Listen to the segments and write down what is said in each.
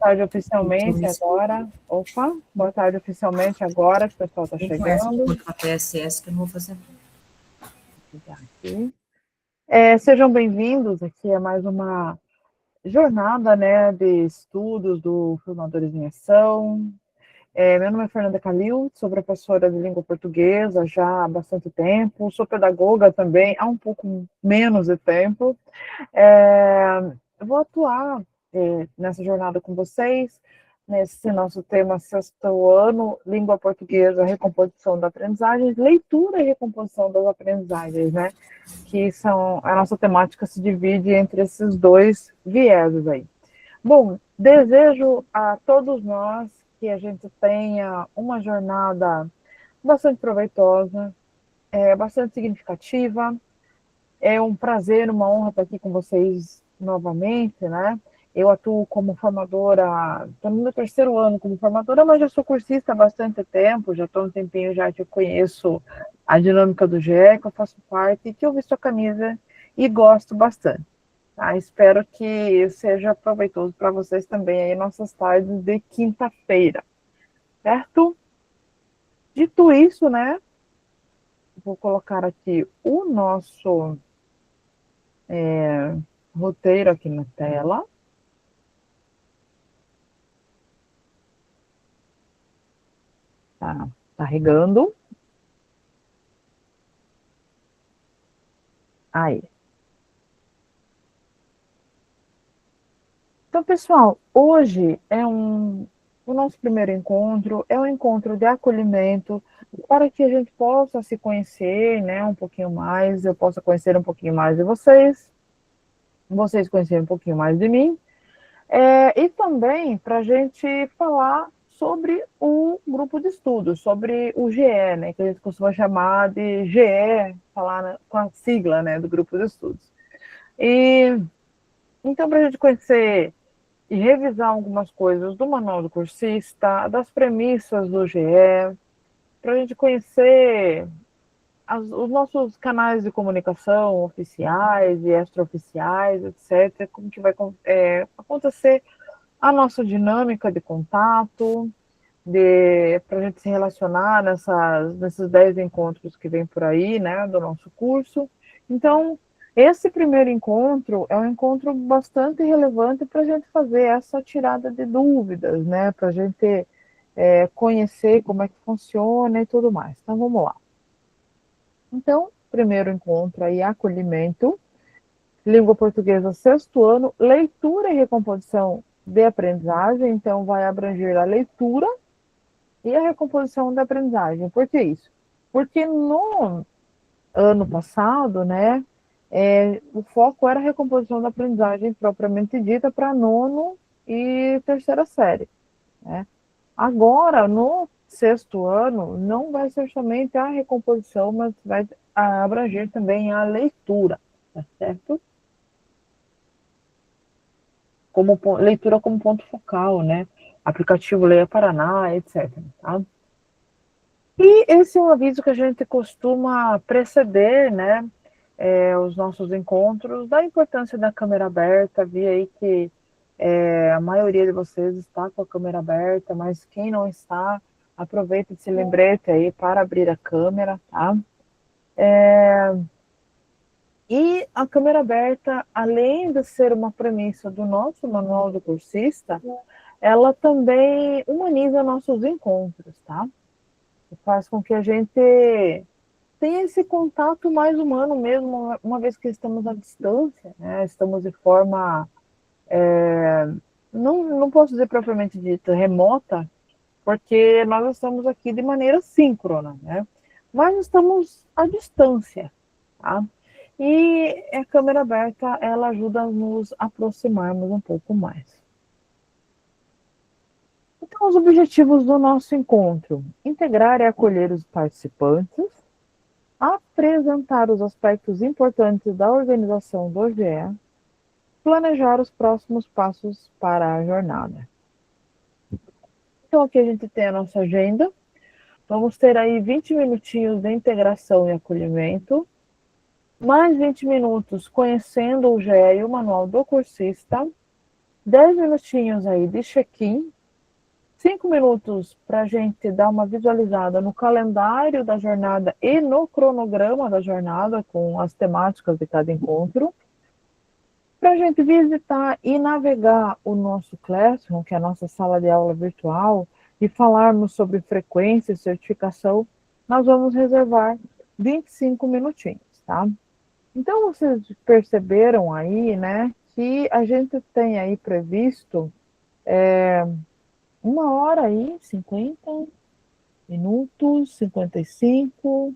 tarde oficialmente agora. Opa, boa tarde oficialmente agora, que o pessoal está chegando. A PSS que eu não vou fazer. Aqui. Sejam bem-vindos aqui a mais uma jornada, né, de estudos do Formadores em Ação. Meu nome é Fernanda Calil, sou professora de língua portuguesa já há bastante tempo, sou pedagoga também há um pouco menos de tempo. Eu vou atuar nessa jornada com vocês, nesse nosso tema sexto ano, língua portuguesa, recomposição da aprendizagem, leitura e recomposição das aprendizagens, né? Que são, a nossa temática se divide entre esses dois vieses aí. Bom, desejo a todos nós que a gente tenha uma jornada bastante proveitosa, bastante significativa. É um prazer, uma honra estar aqui com vocês novamente, né? Eu atuo como formadora, estou no meu terceiro ano como formadora, mas já sou cursista há bastante tempo, já estou um tempinho já que eu conheço a dinâmica do GE, que eu faço parte, que eu visto a camisa e gosto bastante. Tá? Espero que seja proveitoso para vocês também aí nossas tardes de quinta-feira, certo? Dito isso, né? Vou colocar aqui o nosso roteiro aqui na tela. Tá carregando. Aí. Então, pessoal, hoje o nosso primeiro encontro é um encontro de acolhimento para que a gente possa se conhecer, né, um pouquinho mais, eu possa conhecer um pouquinho mais de vocês conhecerem um pouquinho mais de mim, e também para a gente falar sobre o grupo de estudos, sobre o GE, né, que a gente costuma chamar de GE, falar com a sigla, né, do grupo de estudos. E então, para a gente conhecer e revisar algumas coisas do manual do cursista, das premissas do GE, para a gente conhecer os nossos canais de comunicação oficiais e extraoficiais, etc., como que vai acontecer a nossa dinâmica de contato, para a gente se relacionar nesses 10 encontros que vem por aí, né, do nosso curso. Então, esse primeiro encontro é um encontro bastante relevante para a gente fazer essa tirada de dúvidas, né, para a gente conhecer como é que funciona e tudo mais. Então, vamos lá. Então, primeiro encontro aí, acolhimento, língua portuguesa, sexto ano, leitura e recomposição de aprendizagem, então vai abranger a leitura e a recomposição da aprendizagem. Por que isso? Porque no ano passado, né, o foco era a recomposição da aprendizagem propriamente dita para nono e terceira série, né? Agora, no sexto ano, não vai ser somente a recomposição, mas vai abranger também a leitura, tá certo? Leitura como ponto focal, né? Aplicativo Leia Paraná, etc. Tá? E esse é um aviso que a gente costuma preceder, né, os nossos encontros, da importância da câmera aberta. Vi aí que a maioria de vocês está com a câmera aberta, mas quem não está, aproveita esse lembrete aí para abrir a câmera, tá? E a câmera aberta, além de ser uma premissa do nosso manual do cursista, ela também humaniza nossos encontros, tá? Faz com que a gente tenha esse contato mais humano mesmo, uma vez que estamos à distância, né? Estamos de forma, não posso dizer propriamente dita, remota, porque nós estamos aqui de maneira síncrona, né? Mas estamos à distância, tá? E a câmera aberta, ela ajuda a nos aproximarmos um pouco mais. Então, os objetivos do nosso encontro: integrar e acolher os participantes, apresentar os aspectos importantes da organização do GE, planejar os próximos passos para a jornada. Então, aqui a gente tem a nossa agenda. Vamos ter aí 20 minutinhos de integração e acolhimento, mais 20 minutos conhecendo o GE e o manual do cursista, 10 minutinhos aí de check-in, 5 minutos para a gente dar uma visualizada no calendário da jornada e no cronograma da jornada, com as temáticas de cada encontro, para a gente visitar e navegar o nosso Classroom, que é a nossa sala de aula virtual, e falarmos sobre frequência e certificação, nós vamos reservar 25 minutinhos, tá? Então, vocês perceberam aí, né, que a gente tem aí previsto 1 hora aí, 50 minutos, 55,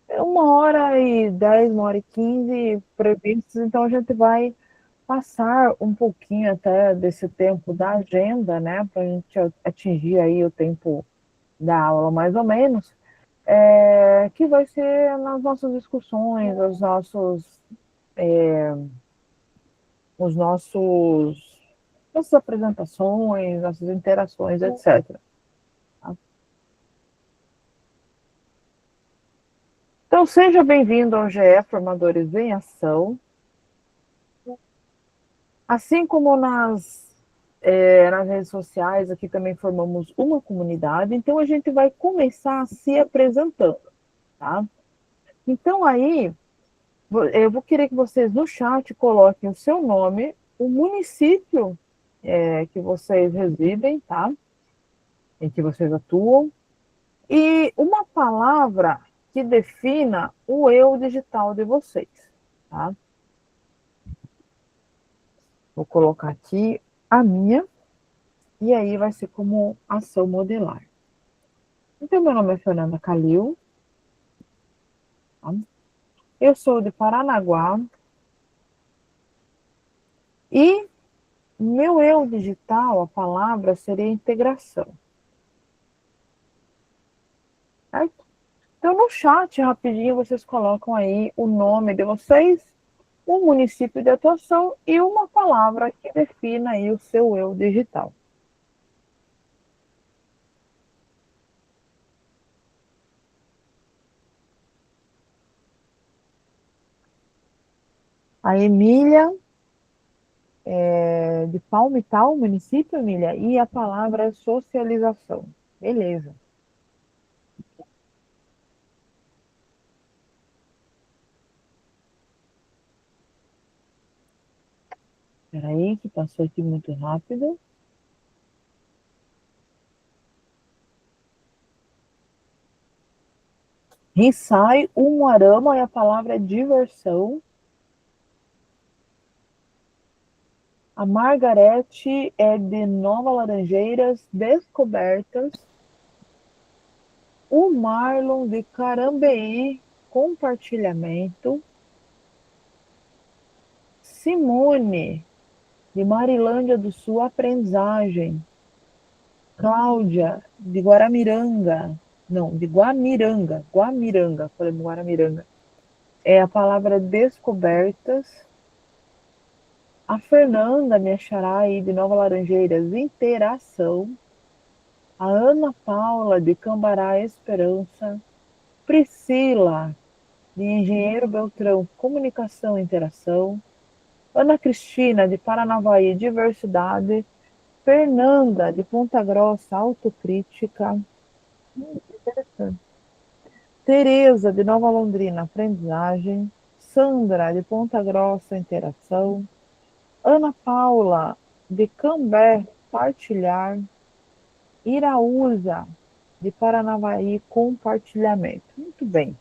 1 hora e 10, 1 hora e 15 previstos, então a gente vai passar um pouquinho até desse tempo da agenda, né, para a gente atingir aí o tempo da aula mais ou menos, que vai ser nas nossas discussões, os nossos, nossas apresentações, nossas interações, etc. Então, seja bem-vindo ao GE Formadores em Ação. Assim como nas redes sociais, aqui também formamos uma comunidade, então a gente vai começar se apresentando, tá? Então aí, eu vou querer que vocês no chat coloquem o seu nome, o município que vocês residem, tá? Em que vocês atuam, e uma palavra que defina o eu digital de vocês, tá? Vou colocar aqui a minha, e aí vai ser como ação modelar. Então, meu nome é Fernanda Calil, tá? Eu sou de Paranaguá, e meu eu digital, a palavra seria integração, certo? Então, no chat, rapidinho, vocês colocam aí o nome de vocês, o município de atuação e uma palavra que defina aí o seu eu digital. A Emília, de Palmital, município, Emília, e a palavra é socialização. Beleza. Espera aí, que passou aqui muito rápido. Risai, Umuarama, e a palavra é diversão. A Margarete é de Nova Laranjeiras, Descobertas. O Marlon de Carambeí, compartilhamento. Simone de Marilândia do Sul, aprendizagem. Cláudia de Guaramiranga, não, de Guamiranga, falei Guaramiranga. É a palavra descobertas. A Fernanda, minha xará aí de Nova Laranjeiras, interação. A Ana Paula de Cambará, Esperança. Priscila de Engenheiro Beltrão, comunicação e interação. Ana Cristina de Paranavaí, diversidade. Fernanda de Ponta Grossa, autocrítica. Interessante. Tereza de Nova Londrina, aprendizagem. Sandra de Ponta Grossa, interação. Ana Paula de Cambé, partilhar. Iraúza de Paranavaí, compartilhamento. Muito bem.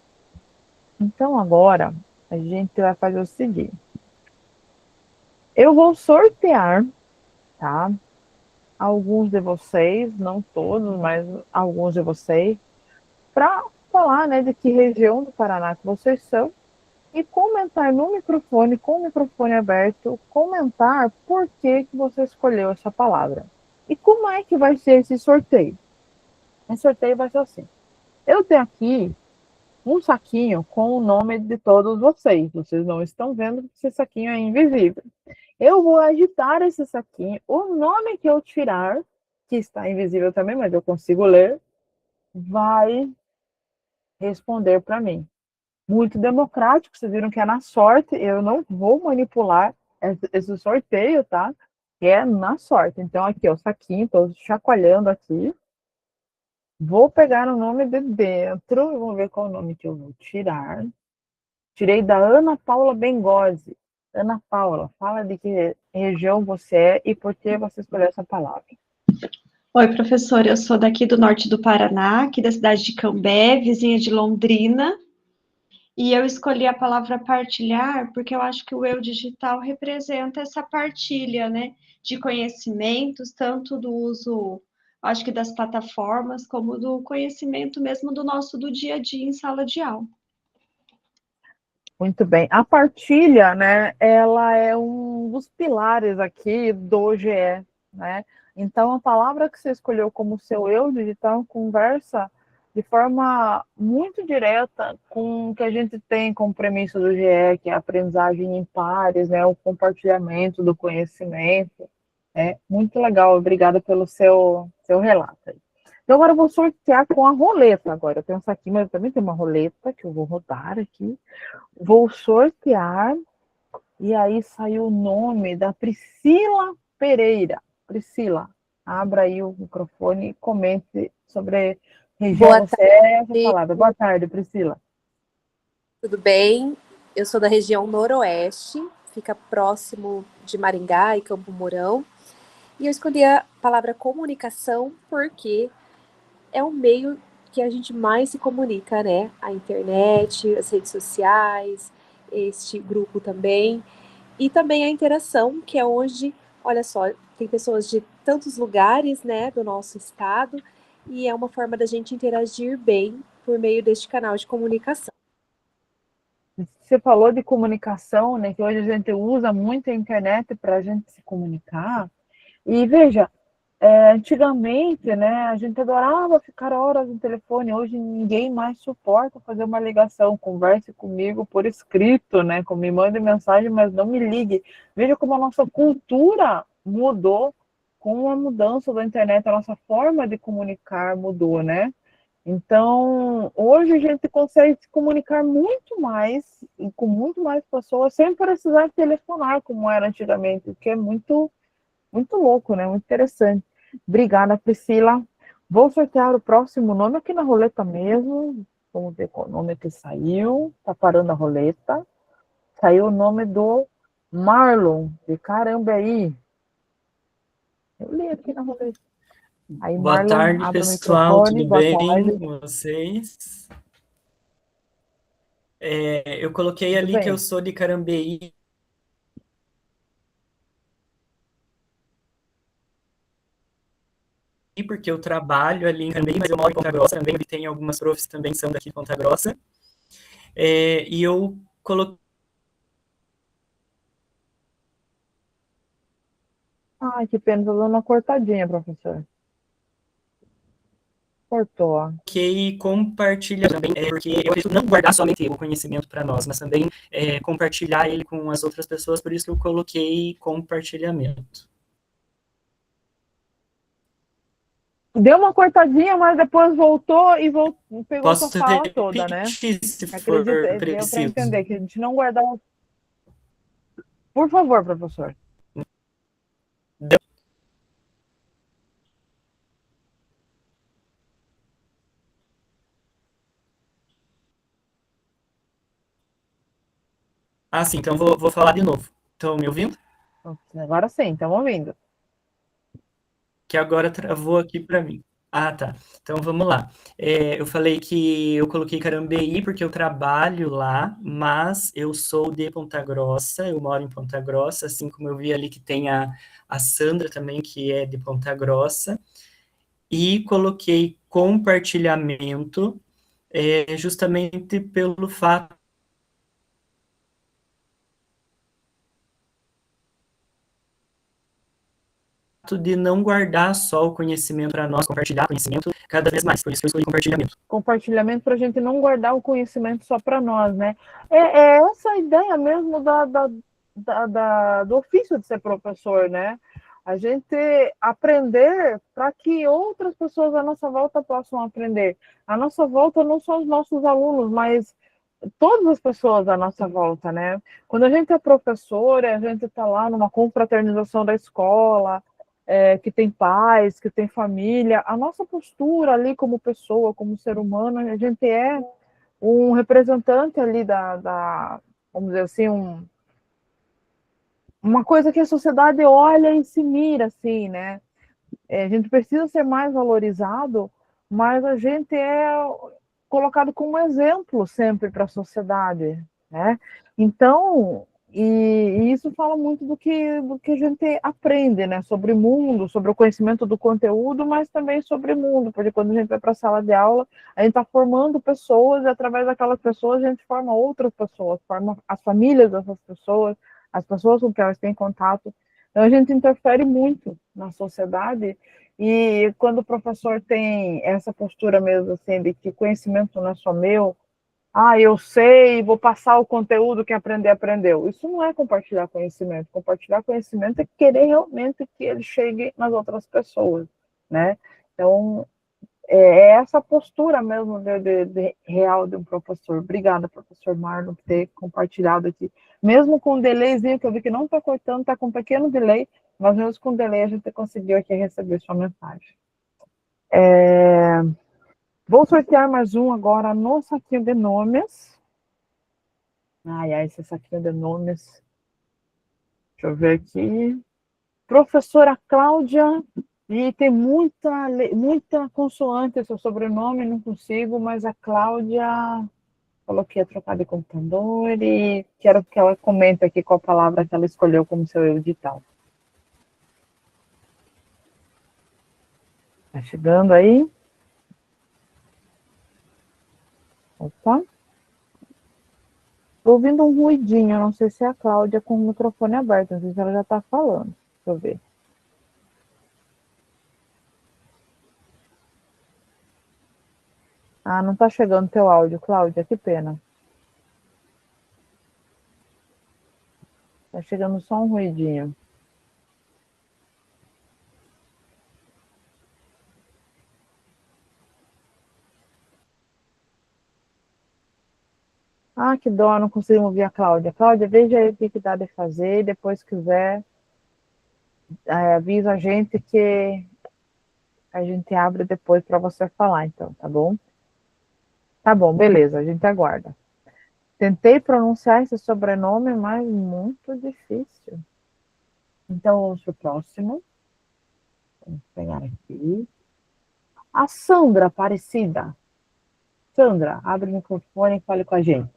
Então agora a gente vai fazer o seguinte. Eu vou sortear, tá? Alguns de vocês, não todos, mas alguns de vocês, para falar, né, de que região do Paraná que vocês são e comentar no microfone, com o microfone aberto, comentar por que você escolheu essa palavra. E como é que vai ser esse sorteio? Esse sorteio vai ser assim. Eu tenho aqui um saquinho com o nome de todos vocês. Vocês não estão vendo porque esse saquinho é invisível. Eu vou agitar esse saquinho. O nome que eu tirar, que está invisível também, mas eu consigo ler, vai responder para mim. Muito democrático, vocês viram que é na sorte, eu não vou manipular esse sorteio, tá? que é na sorte. Então, aqui, ó, o saquinho, tô chacoalhando aqui. Vou pegar o nome de dentro e vamos ver qual o nome que eu vou tirar. Tirei da Ana Paula Bengosi. Ana Paula, fala de que região você é e por que você escolheu essa palavra. Oi, professora, eu sou daqui do norte do Paraná, aqui da cidade de Cambé, vizinha de Londrina, e eu escolhi a palavra partilhar porque eu acho que o eu digital representa essa partilha, né, de conhecimentos, tanto do uso, acho que das plataformas, como do conhecimento mesmo do dia a dia em sala de aula. Muito bem. A partilha, né, ela é um dos pilares aqui do GE, né? Então, a palavra que você escolheu como seu eu digital conversa de forma muito direta com o que a gente tem como premissa do GE, que é a aprendizagem em pares, né, o compartilhamento do conhecimento. É muito legal. Obrigada pelo seu relato. Então, agora eu vou sortear com a roleta. Agora, eu tenho essa aqui, mas eu também tenho uma roleta que eu vou rodar aqui. Vou sortear, e aí saiu o nome da Priscila Pereira. Priscila, abra aí o microfone e comente sobre região Boa você é essa tarde, palavra. Boa tarde, Priscila. tudo bem? Eu sou da região noroeste, fica próximo de Maringá e Campo Mourão. E eu escolhi a palavra comunicação porque é o meio que a gente mais se comunica, né? A internet, as redes sociais, este grupo também. E também a interação, que é onde, olha só, tem pessoas de tantos lugares, né, do nosso estado, e é uma forma da gente interagir bem por meio deste canal de comunicação. Você falou de comunicação, né? Que hoje a gente usa muito a internet para a gente se comunicar. E veja, antigamente, né, a gente adorava ficar horas no telefone. Hoje ninguém mais suporta fazer uma ligação. Converse comigo por escrito, né? Me mande mensagem, mas não me ligue. Veja como a nossa cultura mudou com a mudança da internet. A nossa forma de comunicar mudou, né? Então, hoje a gente consegue se comunicar muito mais e com muito mais pessoas sem precisar telefonar como era antigamente, o que é muito, muito louco, né? Muito interessante. Obrigada, Priscila. Vou sortear o próximo nome aqui na roleta mesmo. Vamos ver qual nome que saiu. Tá parando a roleta. Saiu o nome do Marlon, de Carambeí. Eu li aqui na roleta. Aí, Boa Marlon, tarde, abre o pessoal, microfone. tudo Boa bem tarde. com vocês? Eu coloquei Tudo ali que eu bem? sou de Carambeí, porque eu trabalho ali em Carambeí, mas eu moro em Ponta Grossa também, e tem algumas profs também que são daqui de Ponta Grossa. E eu coloquei Ai, que pena, tô dando uma cortadinha, professor. Cortou. compartilhar também, porque eu acredito não guardar somente o conhecimento para nós, mas também compartilhar ele com as outras pessoas, por isso que eu coloquei compartilhamento. Deu uma cortadinha, mas depois voltou e pegou sua Posso fala toda, né? repetir se for Acredito, deu para preciso. entender que a gente não guardar. Por favor, professor. Ah, sim, então vou falar de novo. Estão me ouvindo? Agora sim, estamos ouvindo. Que agora travou aqui para mim. Ah, tá. Então vamos lá. Eu falei que eu coloquei Carambeí porque eu trabalho lá, mas eu sou de Ponta Grossa, eu moro em Ponta Grossa, assim como eu vi ali que tem a Sandra também, que é de Ponta Grossa, e coloquei compartilhamento, justamente pelo fato de não guardar só o conhecimento para nós, compartilhar conhecimento cada vez mais. Por isso que eu escolhi compartilhamento. Compartilhamento para a gente não guardar o conhecimento só para nós, né? É essa a ideia mesmo do ofício de ser professor, né? A gente aprender para que outras pessoas à nossa volta possam aprender. À nossa volta não são os nossos alunos, mas todas as pessoas à nossa volta, né? Quando a gente é professora, a gente está lá numa confraternização da escola, que tem pais, que tem família, a nossa postura ali como pessoa, como ser humano, a gente é um representante ali vamos dizer assim, uma coisa que a sociedade olha e se mira, assim, né? A gente precisa ser mais valorizado, mas a gente é colocado como exemplo sempre para a sociedade, né? Então, e isso fala muito do que a gente aprende, né? Sobre o mundo, sobre o conhecimento do conteúdo, mas também sobre o mundo, porque quando a gente vai para a sala de aula, a gente está formando pessoas e através daquelas pessoas a gente forma outras pessoas, forma as famílias dessas pessoas, as pessoas com quem elas têm contato. Então, a gente interfere muito na sociedade e quando o professor tem essa postura mesmo, assim, de que conhecimento não é só meu, eu sei, vou passar o conteúdo que aprender, aprendeu. Isso não é compartilhar conhecimento. Compartilhar conhecimento é querer realmente que ele chegue nas outras pessoas, né? Então, é essa postura mesmo de real de um professor. Obrigada, professor Marlon, por ter compartilhado aqui. Mesmo com um delayzinho, que eu vi que não está cortando, está com um pequeno delay, mas mesmo com delay a gente conseguiu aqui receber sua mensagem. Vou sortear mais um agora no saquinho de nomes. Esse saquinho de nomes. Deixa eu ver aqui. Professora Cláudia, e tem muita consoante esse seu sobrenome, não consigo, mas a Cláudia falou que ia trocar de computador e quero que ela comente aqui qual palavra que ela escolheu como seu edital. Tá chegando aí? Opa. Tô ouvindo um ruidinho, não sei se é a Cláudia com o microfone aberto, não sei se ela já tá falando. Deixa eu ver. Não tá chegando teu áudio, Cláudia, que pena. Tá chegando só um ruidinho. Que dó, não conseguimos ouvir a Cláudia. Cláudia, veja aí o que dá de fazer, e depois se quiser, avisa a gente que a gente abre depois para você falar, então, tá bom? Tá bom, beleza, a gente aguarda. Tentei pronunciar esse sobrenome, mas muito difícil. Então, vamos para o próximo. Vamos pegar aqui. A Sandra Aparecida. Sandra, abre o microfone e fale com a gente.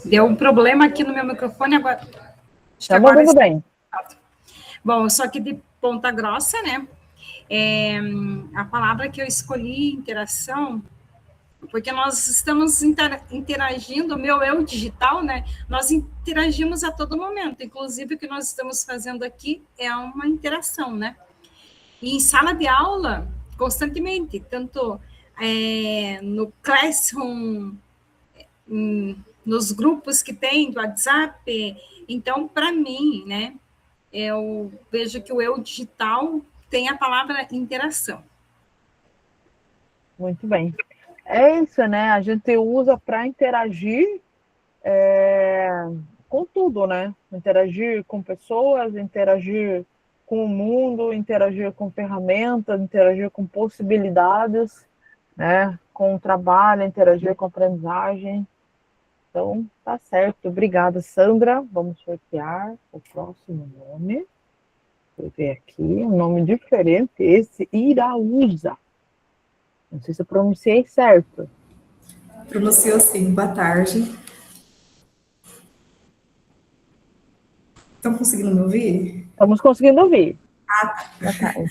Deu um problema aqui no meu microfone agora. Estamos ouvindo bem. Bom, eu sou aqui de Ponta Grossa, né? A palavra que eu escolhi, interação, porque nós estamos interagindo, o meu eu digital, né? Nós interagimos a todo momento, inclusive o que nós estamos fazendo aqui é uma interação, né? E em sala de aula, constantemente, tanto no Classroom, nos grupos que tem do WhatsApp. Então, para mim, né, eu vejo que o eu digital tem a palavra interação. Muito bem. É isso, né? A gente usa para interagir com tudo, né? Interagir com pessoas, interagir com o mundo, interagir com ferramentas, interagir com possibilidades, né? Com o trabalho, interagir com a aprendizagem. Então, tá certo. Obrigada, Sandra. Vamos sortear o próximo nome. Vou ver aqui, um nome diferente, esse Iraúza. Não sei se eu pronunciei certo. Pronunciou sim. Boa tarde. Estão conseguindo me ouvir? Estamos conseguindo ouvir. Boa tarde.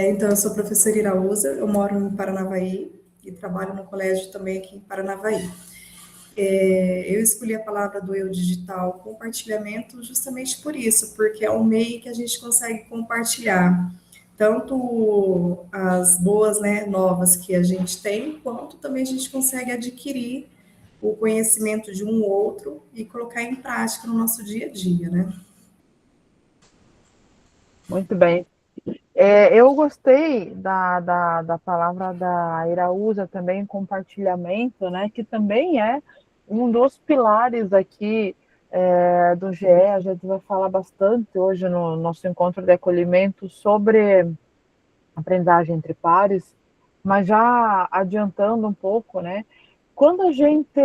Então, eu sou a professora Iraúza, eu moro em Paranavaí e trabalho no colégio também aqui em Paranavaí. Eu escolhi a palavra do eu digital, compartilhamento, justamente por isso, porque é um meio que a gente consegue compartilhar tanto as boas, né, novas que a gente tem, quanto também a gente consegue adquirir o conhecimento de um outro e colocar em prática no nosso dia a dia, né? Muito bem. Eu gostei da palavra da Iraúza também, compartilhamento, né? Que também é um dos pilares aqui do GE. A gente vai falar bastante hoje no nosso encontro de acolhimento sobre aprendizagem entre pares, mas já adiantando um pouco, né? Quando a gente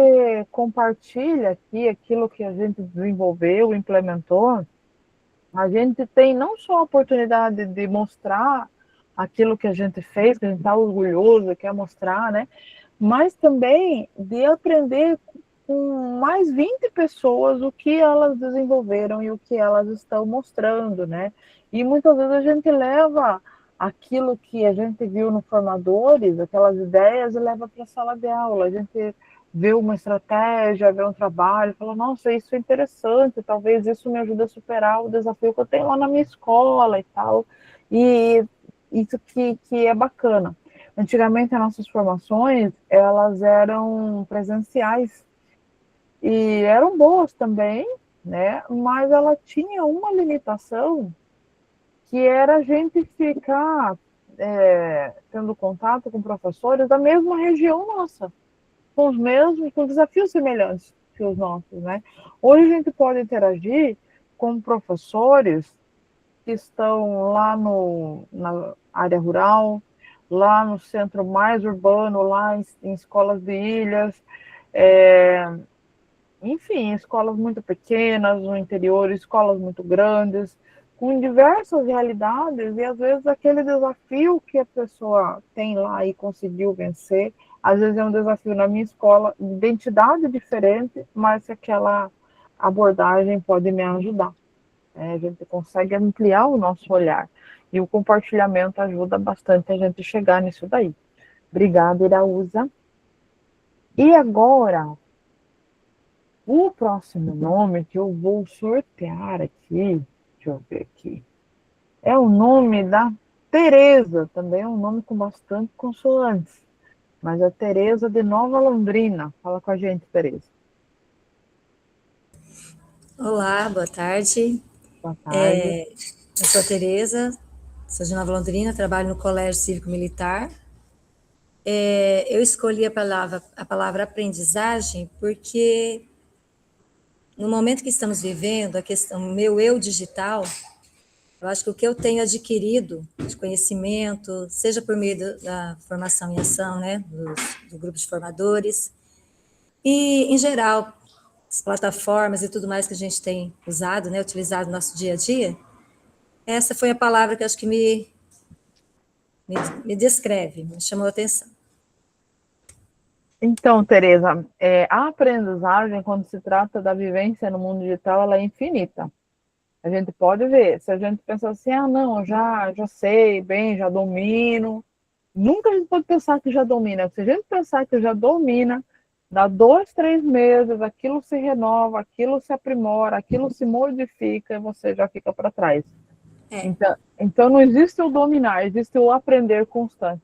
compartilha aqui aquilo que a gente desenvolveu, implementou, a gente tem não só a oportunidade de mostrar aquilo que a gente fez, que a gente está orgulhoso, quer mostrar, né? Mas também de aprender com mais 20 pessoas o que elas desenvolveram e o que elas estão mostrando, né? E muitas vezes a gente leva aquilo que a gente viu no formadores, aquelas ideias, e leva para a sala de aula. A gente vê uma estratégia, vê um trabalho, fala, nossa, isso é interessante, talvez isso me ajude a superar o desafio que eu tenho lá na minha escola e tal. E isso que é bacana. Antigamente, as nossas formações, elas eram presenciais e eram boas também, né? Mas ela tinha uma limitação que era a gente ficar tendo contato com professores da mesma região nossa, com desafios semelhantes que os nossos, né? Hoje a gente pode interagir com professores que estão lá na área rural, lá no centro mais urbano, lá em escolas de ilhas, enfim, escolas muito pequenas, no interior, escolas muito grandes, com diversas realidades, e às vezes aquele desafio que a pessoa tem lá e conseguiu vencer, às vezes é um desafio na minha escola, identidade diferente, mas aquela abordagem pode me ajudar. A gente consegue ampliar o nosso olhar. E o compartilhamento ajuda bastante a gente chegar nisso daí. Obrigada, Iraúza. E agora, o próximo nome que eu vou sortear aqui, deixa eu ver aqui, é o nome da Tereza, também é um nome com bastante consoantes, mas é Tereza de Nova Londrina. Fala com a gente, Tereza. Olá, boa tarde. Boa tarde. Eu sou a Tereza, sou de Nova Londrina, trabalho no Colégio Cívico Militar. Eu escolhi a palavra aprendizagem porque no momento que estamos vivendo, a questão, o meu eu digital, eu acho que o que eu tenho adquirido de conhecimento, seja por meio da formação em ação, né, do grupo de formadores, e, em geral, as plataformas e tudo mais que a gente tem usado, né, utilizado no nosso dia a dia, essa foi a palavra que acho que me descreve, me chamou a atenção. Então, Tereza, a aprendizagem, quando se trata da vivência no mundo digital, ela é infinita. A gente pode ver, se a gente pensar assim, não, eu já sei bem, já domino. Nunca a gente pode pensar que já domina. Se a gente pensar que já domina, dá 2, 3 meses, aquilo se renova, aquilo se aprimora, aquilo se modifica e você já fica para trás. Então, não existe o dominar, existe o aprender constante.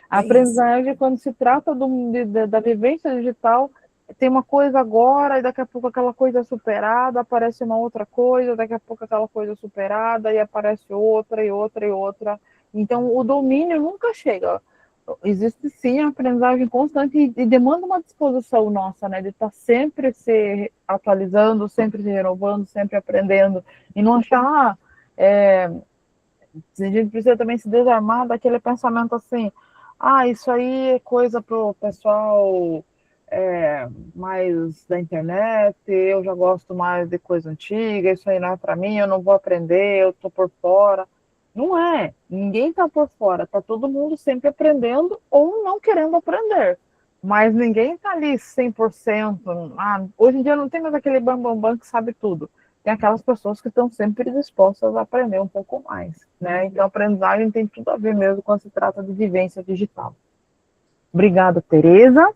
A aprendizagem, quando se trata da vivência digital, tem uma coisa agora, e daqui a pouco aquela coisa é superada, aparece uma outra coisa, daqui a pouco aquela coisa é superada, e aparece outra, e outra, e outra. Então, o domínio nunca chega. Existe, sim, a aprendizagem constante e demanda uma disposição nossa, né, de estar sempre se atualizando, sempre se renovando, sempre aprendendo, e não achar... a gente precisa também se desarmar daquele pensamento assim, isso aí é coisa para o pessoal mais da internet, eu já gosto mais de coisa antiga, isso aí não é para mim, eu não vou aprender, eu estou por fora. Não é, ninguém está por fora, está todo mundo sempre aprendendo ou não querendo aprender, mas ninguém está ali 100%. Hoje em dia não tem mais aquele bam que sabe tudo. Tem aquelas pessoas que estão sempre dispostas a aprender um pouco mais, né? Então, a aprendizagem tem tudo a ver mesmo quando se trata de vivência digital. Obrigada, Tereza.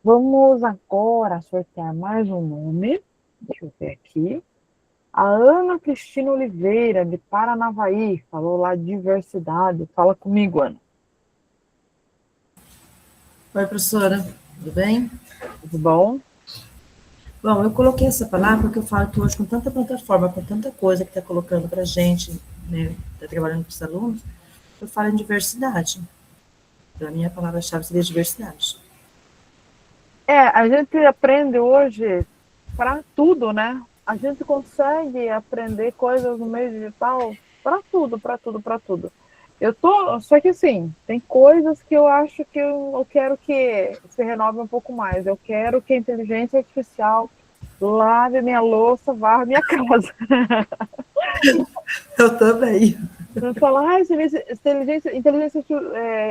Vamos agora sortear mais um nome. Deixa eu ver aqui. A Ana Cristina Oliveira, de Paranavaí, falou lá diversidade. Fala comigo, Ana. Oi, professora, tudo bem? Tudo bom? Bom, eu coloquei essa palavra porque eu falo que hoje, com tanta plataforma, com tanta coisa que está colocando para a gente, né, está trabalhando com os alunos, eu falo em diversidade. Para mim, a palavra-chave seria diversidade. A gente aprende hoje para tudo, né? A gente consegue aprender coisas no meio digital para tudo, para tudo, para tudo. Só que assim, tem coisas que eu acho que eu quero que se renove um pouco mais. Eu quero que a inteligência artificial lave minha louça, varra minha casa. Eu também. Você fala, inteligência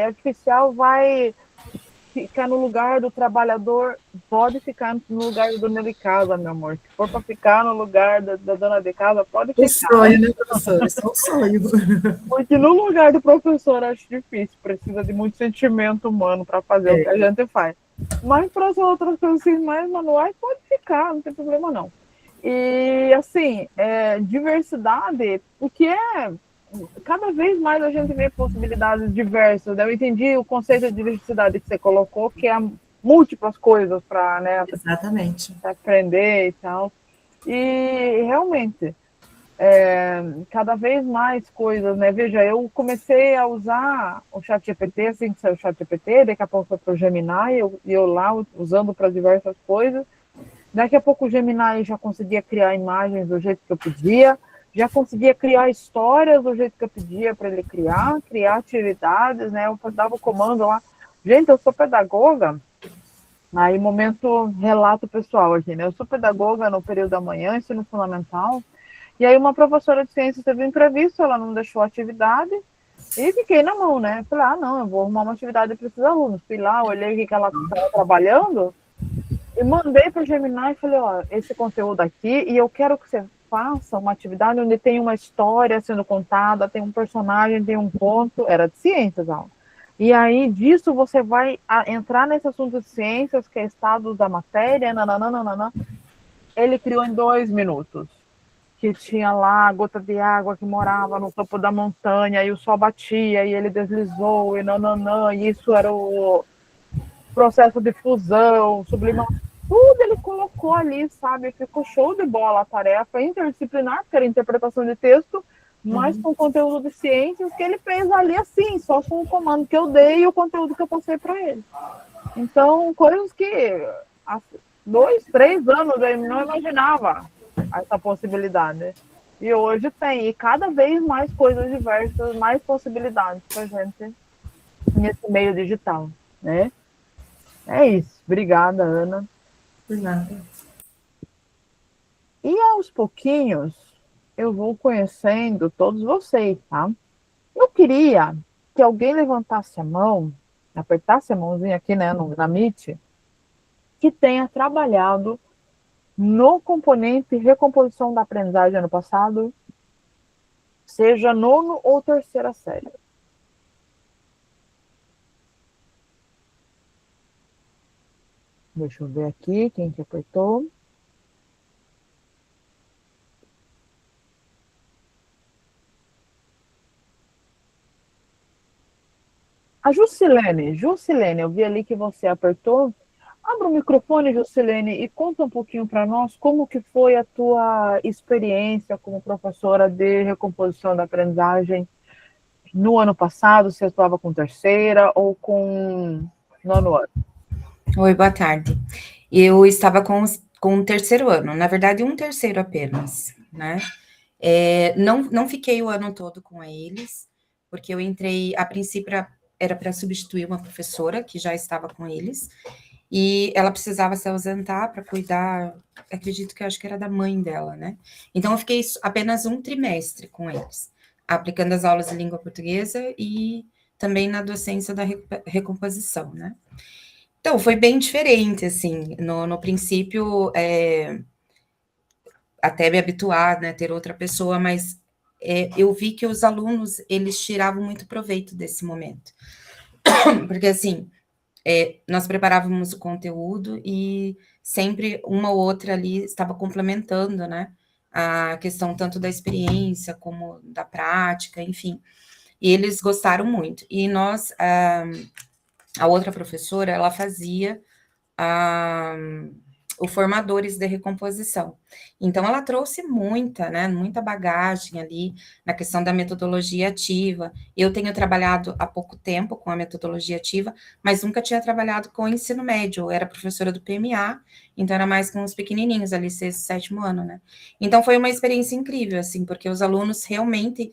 artificial vai ficar no lugar do trabalhador, pode ficar no lugar do dona de casa, meu amor. Se for para ficar no lugar da dona de casa, pode ficar. Um sonho, né, professor? Isso é um sonho. Porque no lugar do professor acho difícil, precisa de muito sentimento humano para fazer o que a gente faz. Mas para as outras coisas assim, mais manuais, pode ficar, não tem problema não. E assim, diversidade, porque cada vez mais a gente vê possibilidades diversas. Eu entendi o conceito de diversidade que você colocou, que é múltiplas coisas para, né, exatamente, aprender e tal. E realmente, cada vez mais coisas, né? Veja, eu comecei a usar o ChatGPT, assim que saiu o ChatGPT, daqui a pouco foi para o Gemini, eu lá usando para diversas coisas. Daqui a pouco o Gemini já conseguia criar imagens do jeito que eu pedia, já conseguia criar histórias do jeito que eu pedia para ele criar atividades, né? Eu dava o comando lá. Gente, eu sou pedagoga, aí momento relato pessoal aqui, né? Eu sou pedagoga no período da manhã, ensino fundamental, e aí uma professora de ciências teve um imprevisto, ela não deixou a atividade, e fiquei na mão, né? Falei, não, eu vou arrumar uma atividade para esses alunos. Fui lá, olhei o que ela estava trabalhando, e mandei para o Gemini e falei, esse conteúdo aqui, e eu quero que você faça uma atividade onde tem uma história sendo contada, tem um personagem, tem um conto, era de ciências, aula. E aí, disso, você vai entrar nesse assunto de ciências, que é estado da matéria, nananana. Ele criou em 2 minutos, que tinha lá a gota de água que morava no topo da montanha, e o sol batia, e ele deslizou, e nananã, e isso era o processo de fusão, sublimação, tudo ele colocou ali, sabe? Ficou show de bola a tarefa interdisciplinar, porque era interpretação de texto, mas com conteúdo de ciências que ele fez ali assim, só com o comando que eu dei e o conteúdo que eu passei para ele. Então, coisas que há 2, 3 anos eu não imaginava essa possibilidade. E hoje tem, e cada vez mais coisas diversas, mais possibilidades para a gente nesse meio digital, né? É isso. Obrigada, Ana. Por nada. E aos pouquinhos, eu vou conhecendo todos vocês, tá? Eu queria que alguém levantasse a mão, apertasse a mãozinha aqui, né, na Meet, que tenha trabalhado no componente recomposição da aprendizagem ano passado, seja nono ou terceira série. Deixa eu ver aqui quem que apertou. A Jusilene, eu vi ali que você apertou. Abra o microfone, Jusilene, e conta um pouquinho para nós como que foi a tua experiência como professora de recomposição da aprendizagem no ano passado, se eu estava com terceira ou com nono ano. Oi, boa tarde. Eu estava com o terceiro ano, na verdade, um terceiro apenas, né? Não fiquei o ano todo com eles, porque eu entrei, a princípio, era para substituir uma professora que já estava com eles, e ela precisava se ausentar para cuidar, acredito que eu acho que era da mãe dela, né? Então, eu fiquei apenas um trimestre com eles, aplicando as aulas de língua portuguesa e também na docência da recomposição, né? Então, foi bem diferente, assim, no princípio, até me habituar, né, ter outra pessoa, mas eu vi que os alunos, eles tiravam muito proveito desse momento. Porque, assim, nós preparávamos o conteúdo e sempre uma ou outra ali estava complementando, né, a questão tanto da experiência como da prática, enfim. E eles gostaram muito. E nós a outra professora, ela fazia o Formadores de Recomposição. Então, ela trouxe muita bagagem ali na questão da metodologia ativa. Eu tenho trabalhado há pouco tempo com a metodologia ativa, mas nunca tinha trabalhado com o ensino médio. Eu era professora do PMA, então era mais com os pequenininhos ali, 6º, 7º ano, né? Então, foi uma experiência incrível, assim, porque os alunos realmente...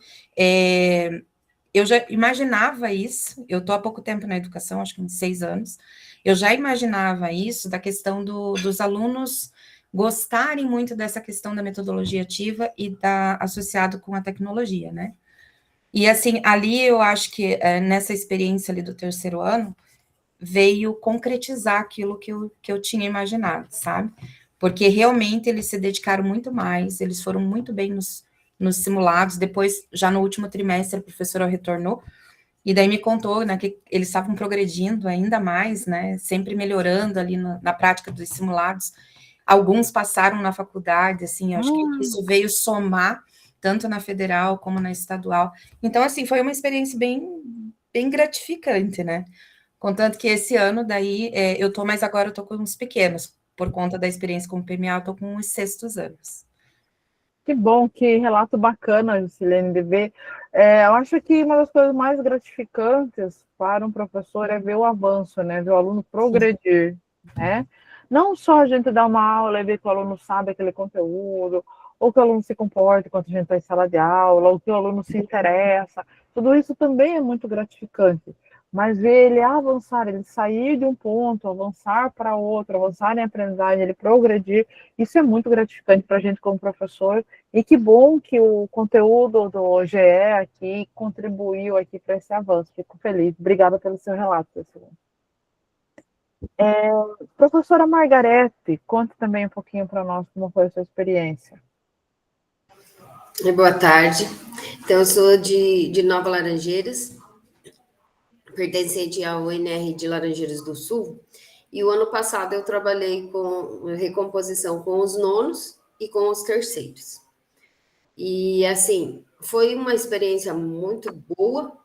eu já imaginava isso, eu estou há pouco tempo na educação, acho que uns 6 anos, eu já imaginava isso, da questão dos alunos gostarem muito dessa questão da metodologia ativa e associado com a tecnologia, né? E, assim, ali eu acho que nessa experiência ali do 3º ano, veio concretizar aquilo que eu tinha imaginado, sabe? Porque realmente eles se dedicaram muito mais, eles foram muito bem nos simulados. Depois, já no último trimestre, a professora retornou, e daí me contou, né, que eles estavam progredindo ainda mais, né, sempre melhorando ali na prática dos simulados. Alguns passaram na faculdade, assim, acho que isso veio somar, tanto na federal como na estadual. Então, assim, foi uma experiência bem, bem gratificante, né? Contanto que esse ano, daí, mas agora eu tô com os pequenos, por conta da experiência com o PMA, eu tô com os 6º anos. Que bom, que relato bacana, Silene, de ver. Eu acho que uma das coisas mais gratificantes para um professor é ver o avanço, né? Ver o aluno progredir, né? Não só a gente dar uma aula e ver que o aluno sabe aquele conteúdo, ou que o aluno se comporta enquanto a gente está em sala de aula, ou que o aluno se interessa. Tudo isso também é muito gratificante. Mas ver ele avançar, ele sair de um ponto, avançar para outro, avançar em aprendizagem, ele progredir, isso é muito gratificante para a gente como professor. E que bom que o conteúdo do GE aqui contribuiu aqui para esse avanço. Fico feliz. Obrigada pelo seu relato, pessoal. Professora Margarete, conte também um pouquinho para nós como foi a sua experiência. Boa tarde. Então, eu sou de Nova Laranjeiras, pertencente ao UNR de Laranjeiras do Sul, e o ano passado eu trabalhei com recomposição com os nonos e com os terceiros. E, assim, foi uma experiência muito boa,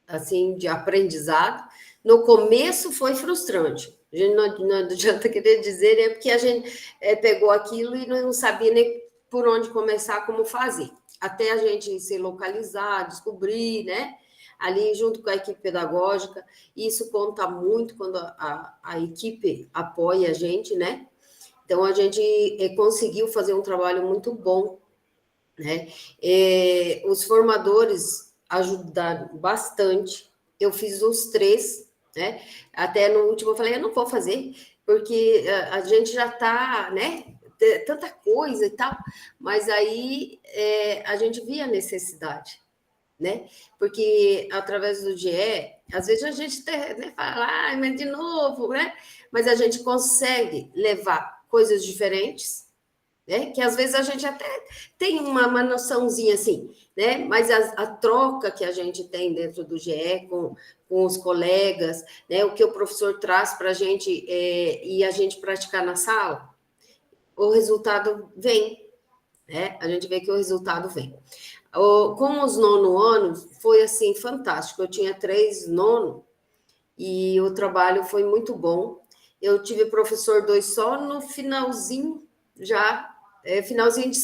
assim, de aprendizado. No começo foi frustrante. A gente não adianta querer dizer, é porque a gente pegou aquilo e não sabia nem por onde começar, como fazer. Até a gente se localizar, descobrir, né? Ali junto com a equipe pedagógica. Isso conta muito quando a equipe apoia a gente, né? Então, a gente conseguiu fazer um trabalho muito bom, né? Os formadores ajudaram bastante. Eu fiz os 3, né? Até no último eu falei, eu não vou fazer, porque a gente já está, né? Tanta coisa e tal, mas aí a gente via a necessidade, né? Porque através do GE, às vezes a gente fala, mas de novo, né? Mas a gente consegue levar coisas diferentes, né? Que às vezes a gente até tem uma noçãozinha assim, né? Mas a troca que a gente tem dentro do GE com os colegas, né? O que o professor traz para a gente e a gente praticar na sala, o resultado vem, né? A gente vê que o resultado vem. Com os 9º anos, foi assim, fantástico. Eu tinha 3 nono e o trabalho foi muito bom. Eu tive professor 2 só no finalzinho, finalzinho de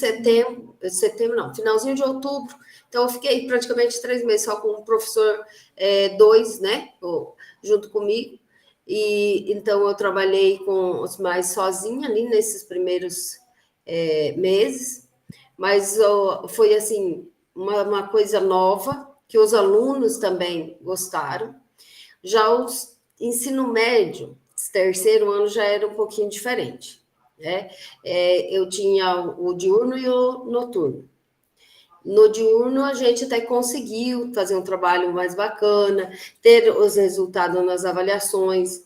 finalzinho de outubro. Então, eu fiquei praticamente 3 meses só com o professor 2, né, junto comigo. E então eu trabalhei com os mais sozinha ali nesses primeiros meses, mas foi assim uma coisa nova que os alunos também gostaram. Já o ensino médio, 3º ano já era um pouquinho diferente, né? Eu tinha o diurno e o noturno. No diurno, a gente até conseguiu fazer um trabalho mais bacana, ter os resultados nas avaliações.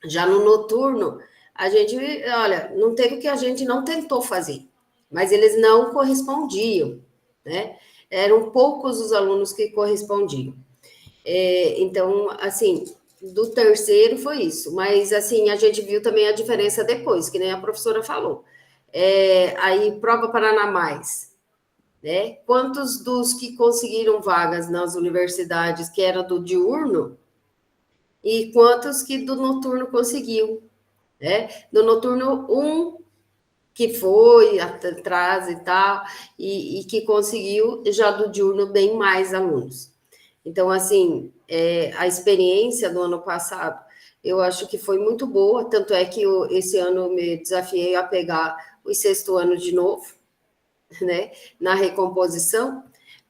Já no noturno, a gente, olha, não teve o que a gente não tentou fazer, mas eles não correspondiam, né? Eram poucos os alunos que correspondiam. Então, assim, do 3º foi isso, mas, assim, a gente viu também a diferença depois, que nem a professora falou. Aí, Prova Paraná Mais, né? Quantos dos que conseguiram vagas nas universidades que era do diurno e quantos que do noturno conseguiu, né? Do noturno, que foi atrás e tal, e que conseguiu, já do diurno, bem mais alunos. Então, assim, a experiência do ano passado, eu acho que foi muito boa, tanto é que esse ano eu me desafiei a pegar o sexto ano de novo, né, na recomposição,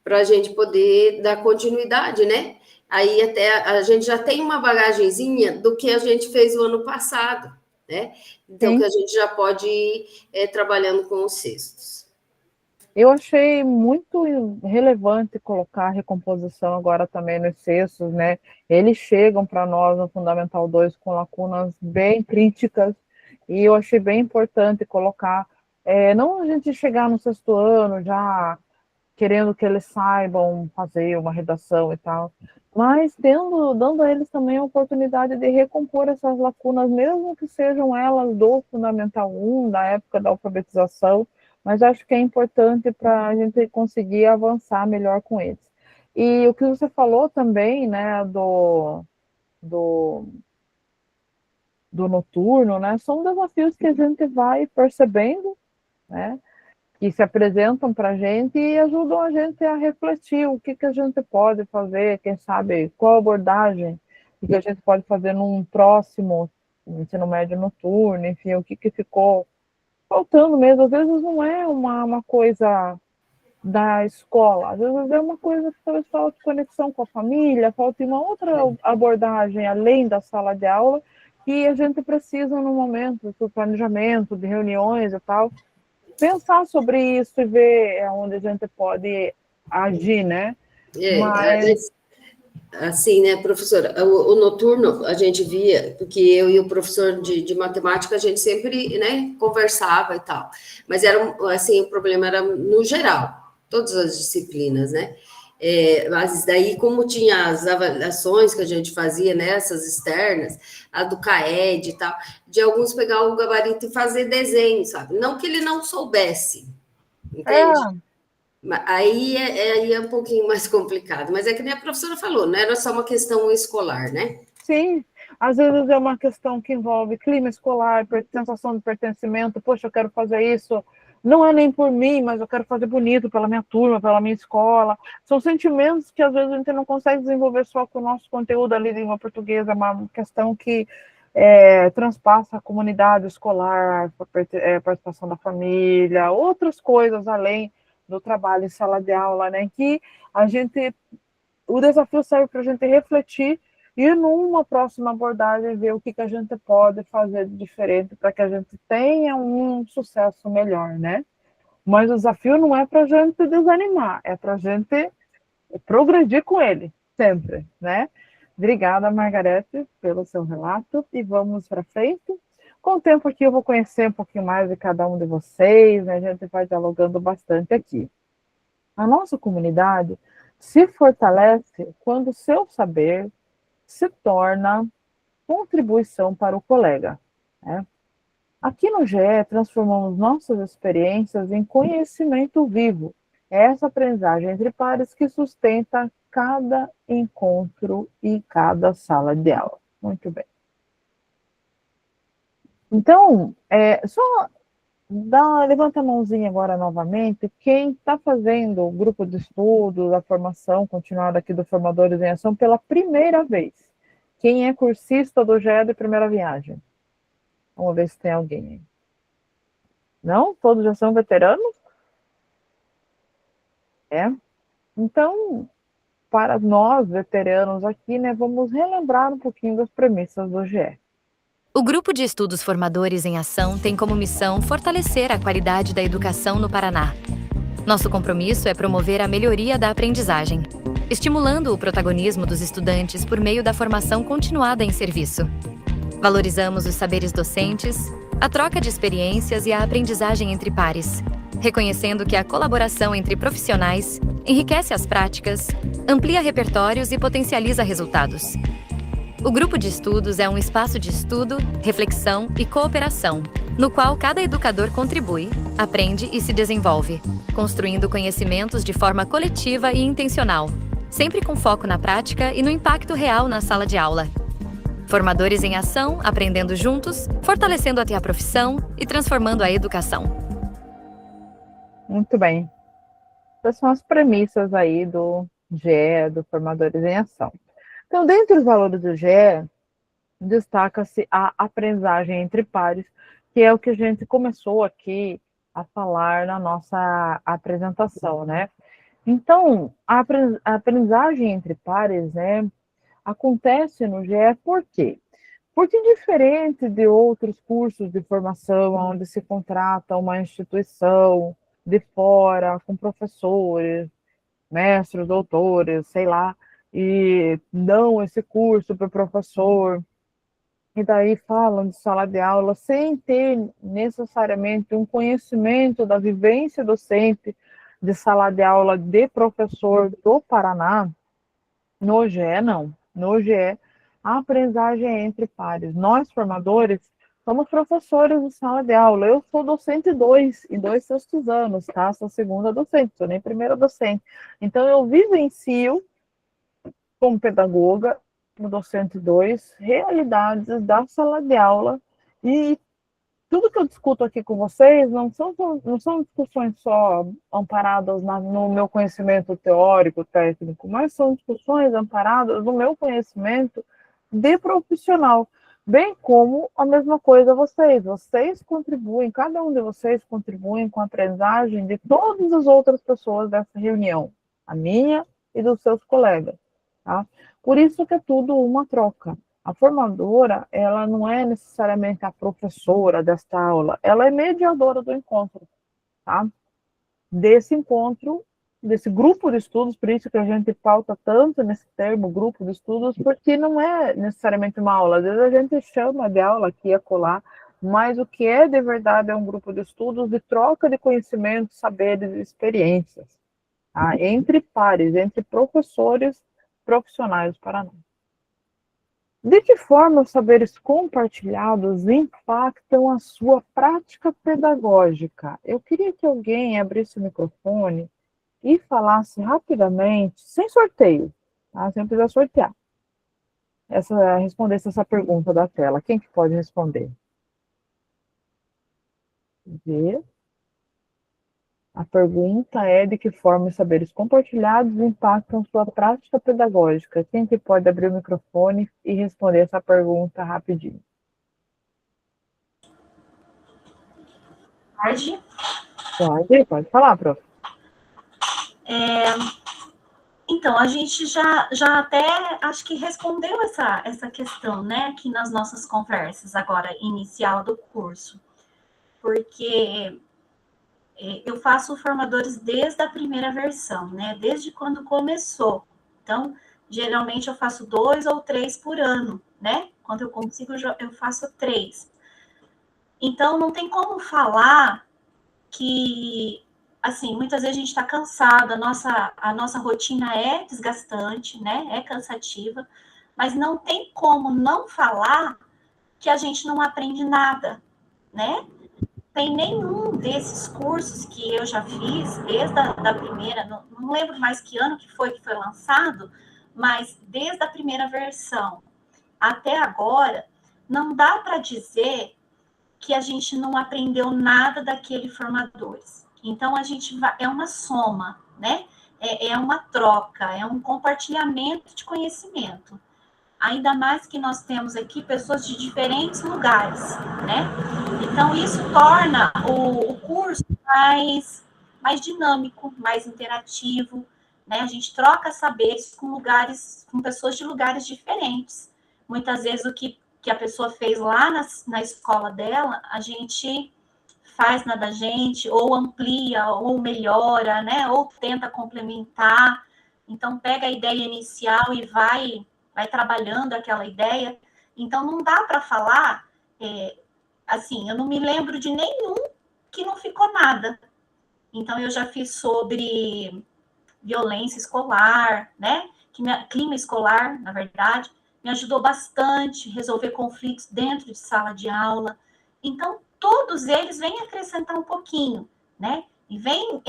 para a gente poder dar continuidade, né? Aí até a gente já tem uma bagagenzinha do que a gente fez o ano passado, né? Então, Sim. que a gente já pode ir trabalhando com os sextos. Eu achei muito relevante colocar a recomposição agora também nos sextos, né? Eles chegam para nós no Fundamental 2 com lacunas bem críticas, e eu achei bem importante colocar, não a gente chegar no sexto ano já querendo que eles saibam fazer uma redação e tal, mas dando a eles também a oportunidade de recompor essas lacunas, mesmo que sejam elas do Fundamental 1, da época da alfabetização, mas acho que é importante para a gente conseguir avançar melhor com eles. E o que você falou também, né, do noturno, né, são desafios que a gente vai percebendo, né, que se apresentam para a gente e ajudam a gente a refletir o que a gente pode fazer, quem sabe, qual abordagem que a gente pode fazer num próximo ensino médio noturno, enfim, o que ficou faltando mesmo. Às vezes não é uma coisa da escola, às vezes é uma coisa que talvez falte conexão com a família, falte uma outra abordagem além da sala de aula, que a gente precisa no momento do planejamento, de reuniões e tal, pensar sobre isso e ver onde a gente pode agir, né? Mas... Assim, né, professora, o noturno a gente via, porque eu e o professor de matemática, a gente sempre, né, conversava e tal, mas era, assim, o problema era no geral, todas as disciplinas, né, mas daí, como tinha as avaliações que a gente fazia, né, essas externas, a do CAED e tal, de alguns pegar o gabarito e fazer desenho, sabe, não que ele não soubesse, entende? Aí é um pouquinho mais complicado, mas é que nem a professora falou, não era só uma questão escolar, né? Sim, às vezes é uma questão que envolve clima escolar, sensação de pertencimento, poxa, eu quero fazer isso, não é nem por mim, mas eu quero fazer bonito pela minha turma, pela minha escola. São sentimentos que às vezes a gente não consegue desenvolver só com o nosso conteúdo ali de língua portuguesa, é uma questão que transpassa a comunidade escolar, a participação da família, outras coisas além do trabalho em sala de aula, né, que o desafio serve para a gente refletir e numa próxima abordagem ver o que a gente pode fazer de diferente para que a gente tenha um sucesso melhor, né? Mas o desafio não é para a gente desanimar, é para a gente progredir com ele, sempre, né? Obrigada, Margarete, pelo seu relato, e vamos para frente. Com o tempo aqui eu vou conhecer um pouquinho mais de cada um de vocês, né? A gente vai dialogando bastante aqui. A nossa comunidade se fortalece quando o seu saber se torna contribuição para o colega, né? Aqui no GE, transformamos nossas experiências em conhecimento vivo. É essa aprendizagem entre pares que sustenta cada encontro e cada sala de aula. Muito bem. Então, só levanta a mãozinha agora novamente, quem está fazendo o grupo de estudos, a formação continuada aqui do Formadores em Ação pela primeira vez. Quem é cursista do GE de primeira viagem? Vamos ver se tem alguém aí. Não? Todos já são veteranos? Então, para nós, veteranos aqui, né, vamos relembrar um pouquinho das premissas do GE. O Grupo de Estudos Formadores em Ação tem como missão fortalecer a qualidade da educação no Paraná. Nosso compromisso é promover a melhoria da aprendizagem, estimulando o protagonismo dos estudantes por meio da formação continuada em serviço. Valorizamos os saberes docentes, a troca de experiências e a aprendizagem entre pares, reconhecendo que a colaboração entre profissionais enriquece as práticas, amplia repertórios e potencializa resultados. O Grupo de Estudos é um espaço de estudo, reflexão e cooperação, no qual cada educador contribui, aprende e se desenvolve, construindo conhecimentos de forma coletiva e intencional, sempre com foco na prática e no impacto real na sala de aula. Formadores em ação, aprendendo juntos, fortalecendo até a profissão e transformando a educação. Muito bem. Essas são as premissas aí do GE, do Formadores em Ação. Então, dentre os valores do GE, destaca-se a aprendizagem entre pares, que é o que a gente começou aqui a falar na nossa apresentação, né? Então, a aprendizagem entre pares, né, acontece no GE por quê? Porque diferente de outros cursos de formação, onde se contrata uma instituição de fora, com professores, mestres, doutores, sei lá, e dão esse curso para o professor, e daí falam de sala de aula sem ter necessariamente um conhecimento da vivência docente de sala de aula de professor do Paraná. No GE, não. No GE, a aprendizagem é entre pares. Nós, formadores, somos professores de sala de aula. Eu sou docente 2 e 2 sextos anos, tá? Sou segunda docente, sou nem primeira docente. Então, eu vivencio, como pedagoga, no docente 2, realidades da sala de aula, e tudo que eu discuto aqui com vocês não são discussões só amparadas no meu conhecimento teórico, técnico, mas são discussões amparadas no meu conhecimento de profissional, bem como a mesma coisa vocês contribuem, cada um de vocês contribuem com a aprendizagem de todas as outras pessoas dessa reunião, a minha e dos seus colegas, tá? Por isso que é tudo uma troca. A formadora, ela não é necessariamente a professora desta aula, ela é mediadora do encontro, tá? Desse encontro, desse grupo de estudos, por isso que a gente pauta tanto nesse termo, grupo de estudos, porque não é necessariamente uma aula, às vezes a gente chama de aula aqui e acolá, mas o que é de verdade é um grupo de estudos de troca de conhecimentos, saberes e experiências, tá? Entre pares, entre professores profissionais do Paraná. De que forma os saberes compartilhados impactam a sua prática pedagógica? Eu queria que alguém abrisse o microfone e falasse rapidamente, sem sorteio, tá? Sem precisar sortear. Respondesse essa pergunta da tela. Quem que pode responder? Vê. A pergunta é de que forma os saberes compartilhados impactam sua prática pedagógica. Quem que pode abrir o microfone e responder essa pergunta rapidinho? Pode falar, prof. Então, a gente já até, acho que respondeu essa questão, né, aqui nas nossas conversas agora, inicial do curso. Porque eu faço formadores desde a primeira versão, né? Desde quando começou. Então, geralmente eu faço 2 ou 3 por ano, né? Quando eu consigo, eu faço 3. Então, não tem como falar que, assim, muitas vezes a gente está cansado, a nossa rotina é desgastante, né? É cansativa, mas não tem como não falar que a gente não aprende nada, né? Tem nenhum desses cursos que eu já fiz, desde a primeira, não lembro mais que ano que foi lançado, mas desde a primeira versão até agora, não dá para dizer que a gente não aprendeu nada daquele formadores. Então, a gente é uma soma, né? É uma troca, é um compartilhamento de conhecimento. Ainda mais que nós temos aqui pessoas de diferentes lugares, né? Então, isso torna o curso mais dinâmico, mais interativo, né? A gente troca saberes com pessoas de lugares diferentes. Muitas vezes, o que a pessoa fez lá na escola dela, a gente faz na da gente, ou amplia, ou melhora, né? Ou tenta complementar. Então, pega a ideia inicial e vai trabalhando aquela ideia. Então, não dá para falar, assim, eu não me lembro de nenhum que não ficou nada. Então, eu já fiz sobre violência escolar, né? Clima escolar, na verdade, me ajudou bastante a resolver conflitos dentro de sala de aula. Então, todos eles vêm acrescentar um pouquinho, né? E vêm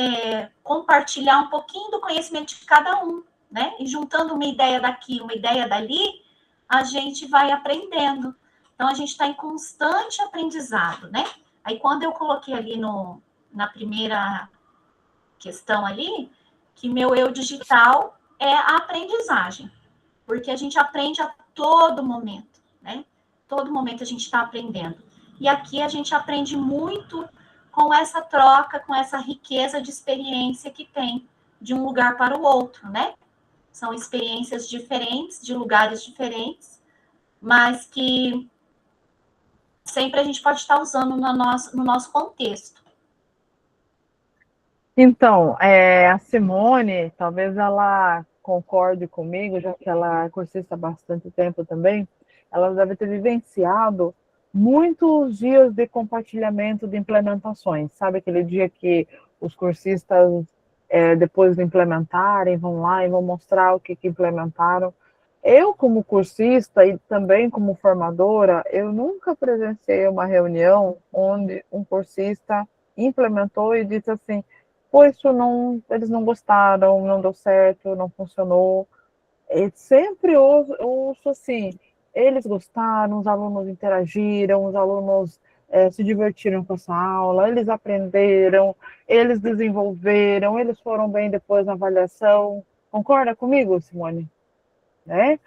compartilhar um pouquinho do conhecimento de cada um, né? E juntando uma ideia daqui, uma ideia dali, a gente vai aprendendo. Então, a gente está em constante aprendizado, né? Aí, quando eu coloquei ali na primeira questão ali, que meu eu digital é a aprendizagem, porque a gente aprende a todo momento, né? Todo momento a gente está aprendendo. E aqui a gente aprende muito com essa troca, com essa riqueza de experiência que tem de um lugar para o outro, né? São experiências diferentes, de lugares diferentes, mas que sempre a gente pode estar usando no nosso contexto. Então, a Simone, talvez ela concorde comigo, já que ela é cursista há bastante tempo também, ela deve ter vivenciado muitos dias de compartilhamento de implementações. Sabe aquele dia que os cursistas, depois de implementarem, vão lá e vão mostrar o que implementaram? Eu, como cursista e também como formadora, eu nunca presenciei uma reunião onde um cursista implementou e disse assim: pô, eles não gostaram, não deu certo, não funcionou. Eu sempre ouço assim: eles gostaram, os alunos interagiram, os alunos se divertiram com essa aula, eles aprenderam, eles desenvolveram, eles foram bem depois na avaliação. Concorda comigo, Simone? Né?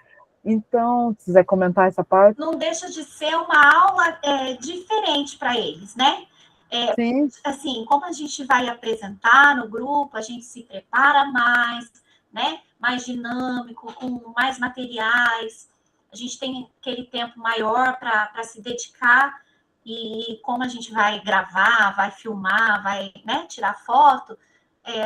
Então, se quiser comentar essa parte. Não deixa de ser uma aula diferente para eles, né? Sim. Assim, como a gente vai apresentar no grupo, a gente se prepara mais, né? Mais dinâmico, com mais materiais, a gente tem aquele tempo maior para se dedicar, e como a gente vai gravar, vai filmar, vai, né, tirar foto,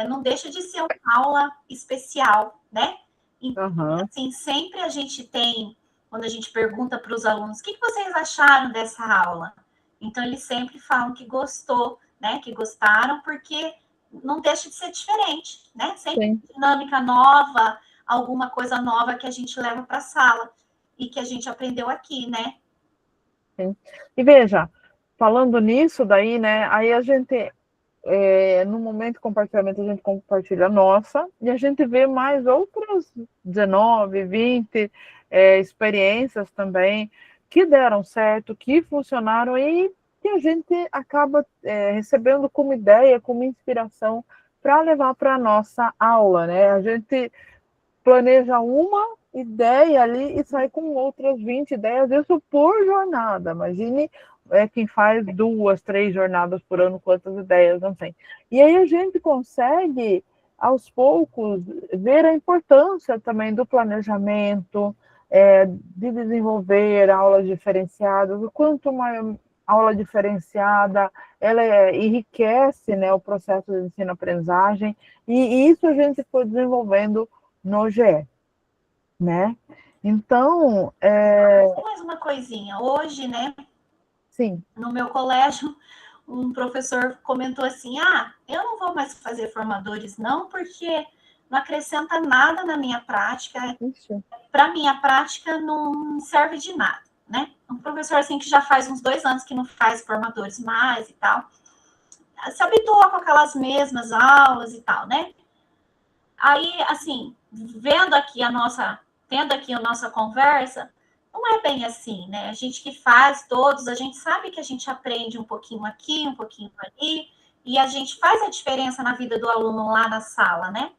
não deixa de ser uma aula especial, né? Então, assim, sempre a gente tem, quando a gente pergunta para os alunos, o que vocês acharam dessa aula? Então, eles sempre falam que gostou, né? Que gostaram, porque não deixa de ser diferente, né? Sempre dinâmica nova, alguma coisa nova que a gente leva para a sala e que a gente aprendeu aqui, né? Sim. E veja, falando nisso daí, né? Aí a gente, no momento de compartilhamento, a gente compartilha a nossa e a gente vê mais outras 19, 20 experiências também que deram certo, que funcionaram e que a gente acaba recebendo como ideia, como inspiração para levar para a nossa aula, né? A gente planeja uma ideia ali e sai com outras 20 ideias, isso por jornada. Imagine quem faz 2, 3 jornadas por ano, quantas ideias não tem. E aí a gente consegue, aos poucos, ver a importância também do planejamento, de desenvolver aulas diferenciadas. O quanto uma aula diferenciada, ela enriquece, né, o processo de ensino-aprendizagem, e isso a gente foi desenvolvendo no GE, né? Então, mais uma coisinha. Hoje, né? Sim. No meu colégio, um professor comentou assim: eu não vou mais fazer formadores, não, porque não acrescenta nada na minha prática. Para minha prática, não serve de nada, né? Um professor assim que já faz uns 2 anos que não faz formadores mais e tal, se habituou com aquelas mesmas aulas e tal, né? Aí, assim, tendo aqui a nossa conversa, não é bem assim, né? A gente que faz todos, a gente sabe que a gente aprende um pouquinho aqui, um pouquinho ali, e a gente faz a diferença na vida do aluno lá na sala, né?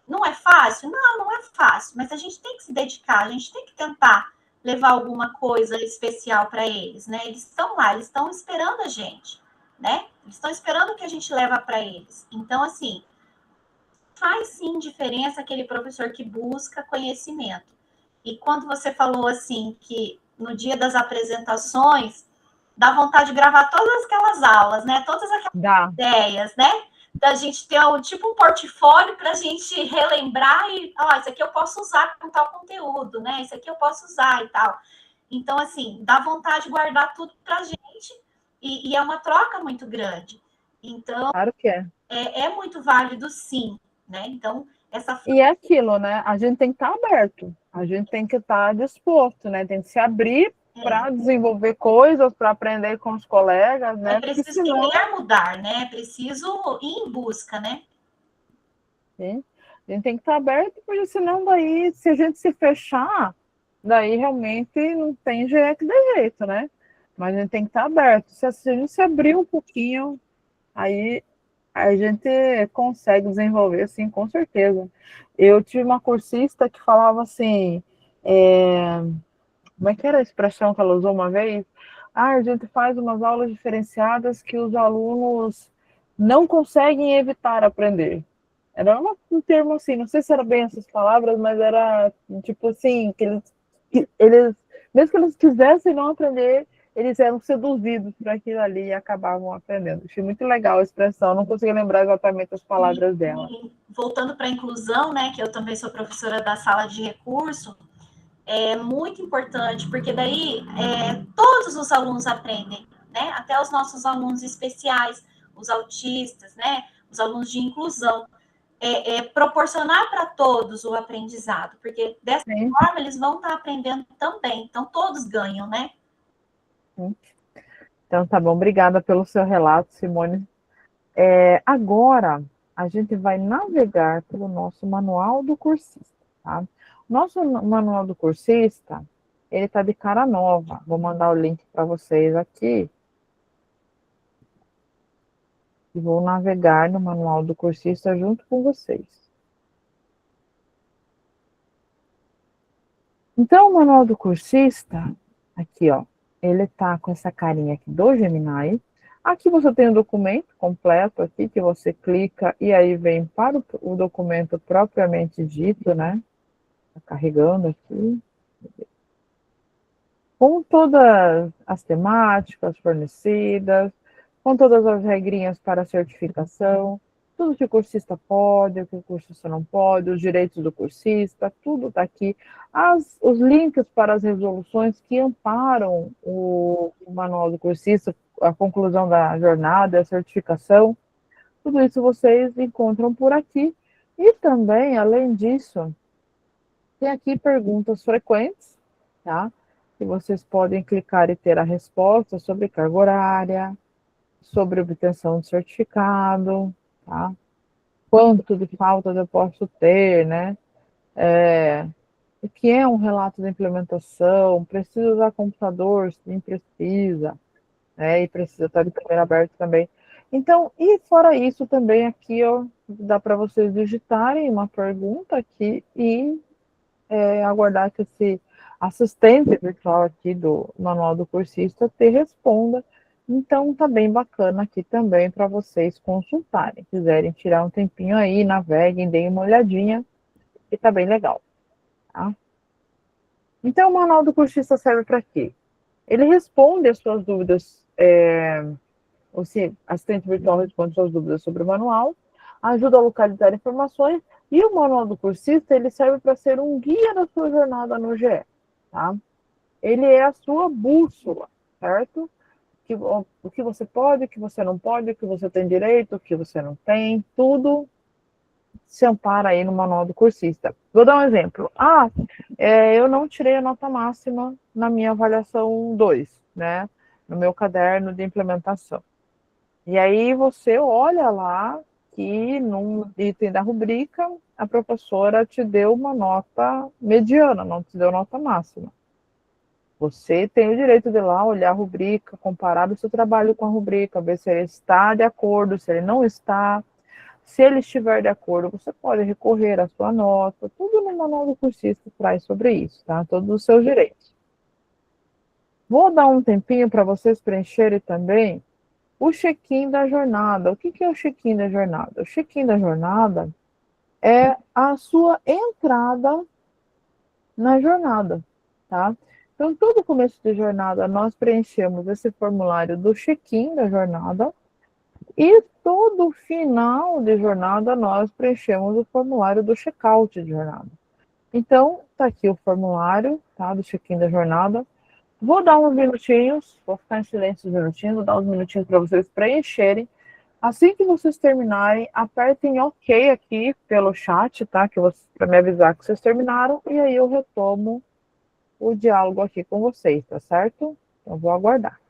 Não é fácil? Não é fácil, mas a gente tem que se dedicar, a gente tem que tentar levar alguma coisa especial para eles, né? Eles estão lá, eles estão esperando a gente, né? Eles estão esperando o que a gente leva para eles. Então, assim, faz sim diferença aquele professor que busca conhecimento. E quando você falou assim que no dia das apresentações dá vontade de gravar todas aquelas aulas, né? Todas aquelas ideias, né? Da gente ter tipo um portfólio para a gente relembrar e, isso aqui eu posso usar com tal conteúdo, né? Isso aqui eu posso usar e tal. Então, assim, dá vontade de guardar tudo para a gente e é uma troca muito grande. Então, claro que é. É muito válido, sim, né? Então, E é aquilo, né? A gente tem que estar aberto, a gente tem que estar disposto, né? Tem que se abrir para desenvolver coisas, para aprender com os colegas, né? É preciso querer mudar, né? É preciso ir em busca, né? Sim. A gente tem que estar aberto, porque senão daí, se a gente se fechar, daí realmente não tem jeito de jeito, né? Mas a gente tem que estar aberto. Se a gente se abrir um pouquinho, aí a gente consegue desenvolver, assim, com certeza. Eu tive uma cursista que falava assim, como é que era a expressão que ela usou uma vez? Ah, a gente faz umas aulas diferenciadas que os alunos não conseguem evitar aprender. Era um termo assim, não sei se era bem essas palavras, mas era tipo assim, que eles mesmo que eles quisessem não aprender, eles eram seduzidos por aquilo ali e acabavam aprendendo. Achei muito legal a expressão, não consegui lembrar exatamente as palavras dela. E voltando para a inclusão, né, que eu também sou professora da sala de recurso, é muito importante, porque daí todos os alunos aprendem, né? Até os nossos alunos especiais, os autistas, né? Os alunos de inclusão. Proporcionar para todos o aprendizado, porque dessa forma eles vão estar aprendendo também. Então, todos ganham, né? Então, tá bom. Obrigada pelo seu relato, Simone. Agora, a gente vai navegar pelo nosso manual do cursista, tá? Nosso manual do cursista, ele está de cara nova. Vou mandar o link para vocês aqui. E vou navegar no manual do cursista junto com vocês. Então, o manual do cursista, aqui, ó, ele tá com essa carinha aqui do Gemini. Aqui você tem o documento completo aqui, que você clica e aí vem para o documento propriamente dito, né? Tá carregando aqui. Com todas as temáticas fornecidas, com todas as regrinhas para certificação, tudo que o cursista pode, o que o cursista não pode, os direitos do cursista, tudo está aqui. Os links para as resoluções que amparam o manual do cursista, a conclusão da jornada, a certificação, tudo isso vocês encontram por aqui. E também, além disso, tem aqui perguntas frequentes, tá? Que vocês podem clicar e ter a resposta sobre carga horária, sobre obtenção de certificado, tá? Quanto de faltas eu posso ter, né? O que é um relato de implementação? Precisa usar computador? Sim, precisa, né? E precisa estar de câmera aberta também. Então, e fora isso também aqui, ó, dá para vocês digitarem uma pergunta aqui e aguardar que esse assistente virtual aqui do manual do cursista te responda. Então, tá bem bacana aqui também para vocês consultarem. Quiserem tirar um tempinho aí, naveguem, deem uma olhadinha, e tá bem legal. Tá? Então, o manual do cursista serve para quê? Ele responde as suas dúvidas, o assistente virtual responde suas dúvidas sobre o manual, ajuda a localizar informações, e o manual do cursista, ele serve para ser um guia da sua jornada no GE, tá? Ele é a sua bússola, certo? O que você pode, o que você não pode, o que você tem direito, o que você não tem, tudo se ampara aí no manual do cursista. Vou dar um exemplo. Eu não tirei a nota máxima na minha avaliação 2, né? No meu caderno de implementação. E aí você olha lá que num item da rubrica a professora te deu uma nota mediana, não te deu nota máxima. Você tem o direito de ir lá olhar a rubrica, comparar o seu trabalho com a rubrica, ver se ele está de acordo, se ele não está. Se ele estiver de acordo, você pode recorrer à sua nota. Tudo no manual do cursista traz sobre isso, tá? Todos os seus direitos. Vou dar um tempinho para vocês preencherem também o check-in da jornada. O que é o check-in da jornada? O check-in da jornada é a sua entrada na jornada, tá? Então, todo começo de jornada, nós preenchemos esse formulário do check-in da jornada e todo final de jornada, nós preenchemos o formulário do check-out de jornada. Então, tá aqui o formulário, tá? Do check-in da jornada. Vou dar uns minutinhos, vou ficar em silêncio uns minutinhos, vou dar uns minutinhos para vocês preencherem. Assim que vocês terminarem, apertem OK aqui pelo chat, tá? Para me avisar que vocês terminaram, e aí eu retomo o diálogo aqui com vocês, tá certo? Então, vou aguardar.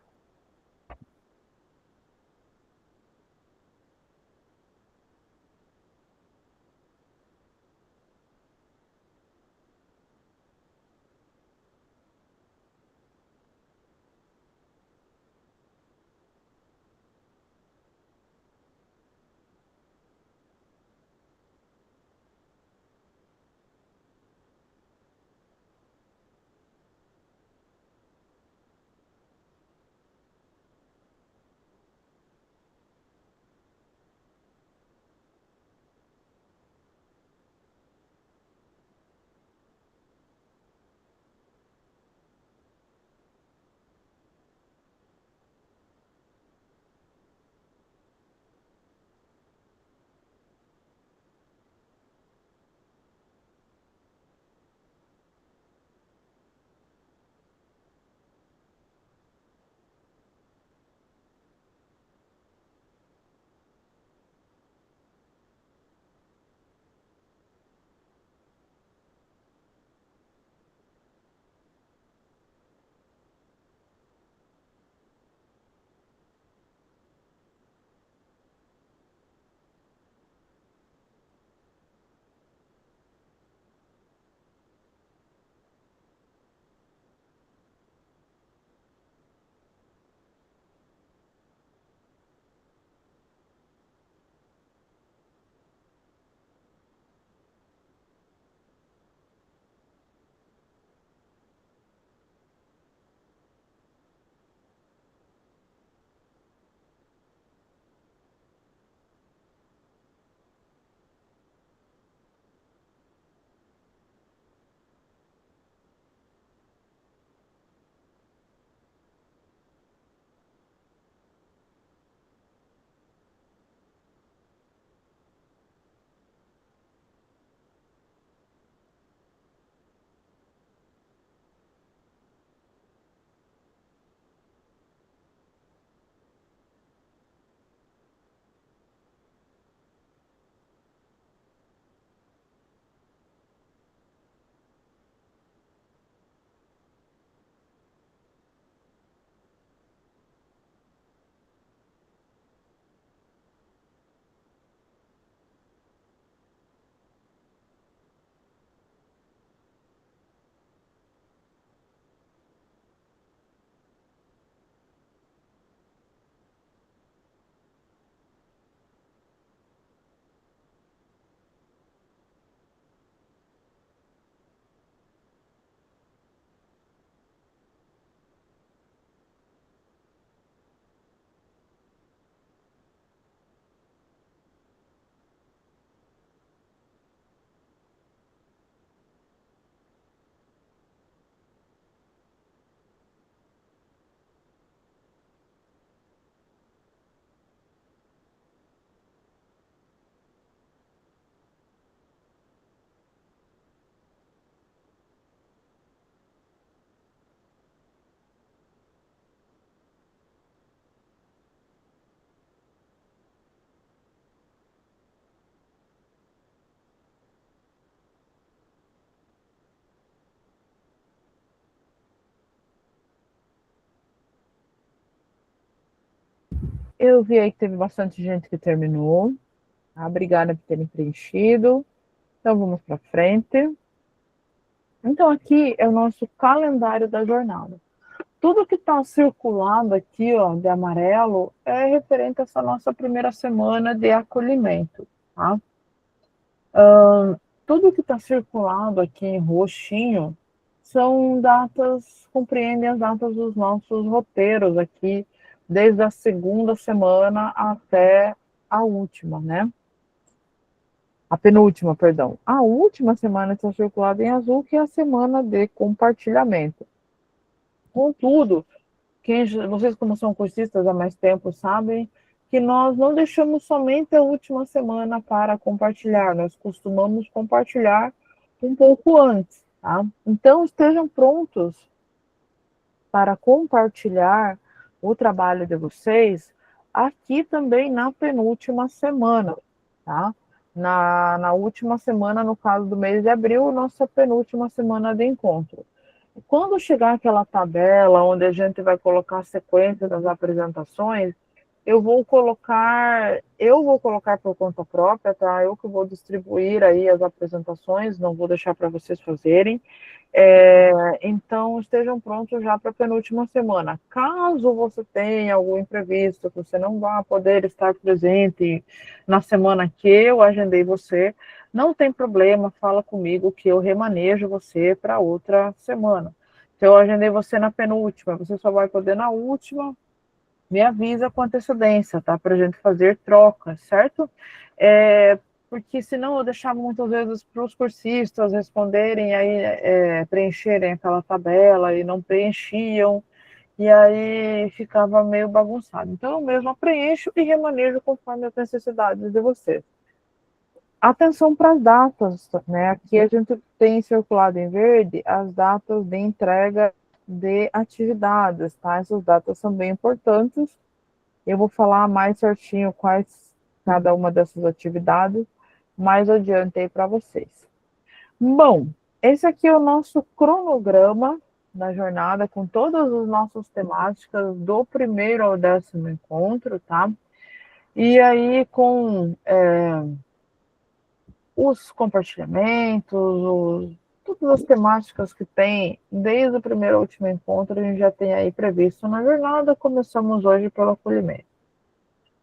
Eu vi aí que teve bastante gente que terminou. Obrigada por terem preenchido. Então, vamos para frente. Então, aqui é o nosso calendário da jornada. Tudo que está circulando aqui, ó, de amarelo, é referente a essa nossa primeira semana de acolhimento, tá? Tudo que está circulando aqui em roxinho são datas, compreendem as datas dos nossos roteiros aqui, desde a segunda semana até a última, né? A penúltima, perdão. A última semana está circulada em azul, que é a semana de compartilhamento. Contudo, vocês como são cursistas há mais tempo sabem que nós não deixamos somente a última semana para compartilhar, nós costumamos compartilhar um pouco antes, tá? Então, estejam prontos para compartilhar o trabalho de vocês aqui também na penúltima semana, tá? Na última semana, no caso do mês de abril, nossa penúltima semana de encontro. Quando chegar aquela tabela onde a gente vai colocar a sequência das apresentações, eu vou colocar por conta própria, tá? Eu que vou distribuir aí as apresentações, não vou deixar para vocês fazerem. Então, estejam prontos já para a penúltima semana. Caso você tenha algum imprevisto, que você não vá poder estar presente na semana que eu agendei você, não tem problema, fala comigo que eu remanejo você para outra semana. Se eu agendei você na penúltima, você só vai poder na última, me avisa com antecedência, tá? Para a gente fazer trocas, certo? Porque senão eu deixava muitas vezes para os cursistas responderem, aí preencherem aquela tabela e não preenchiam, e aí ficava meio bagunçado. Então eu mesma preencho e remanejo conforme as necessidades de vocês. Atenção para as datas, né? Aqui a gente tem circulado em verde as datas de entrega de atividades, tá? Essas datas são bem importantes. Eu vou falar mais certinho quais cada uma dessas atividades mais adiante aí para vocês. Bom, esse aqui é o nosso cronograma da jornada com todas as nossas temáticas do primeiro ao 10º encontro, tá? E aí com os compartilhamentos, todas as temáticas que tem, desde o primeiro ao último encontro, a gente já tem aí previsto na jornada. Começamos hoje pelo acolhimento.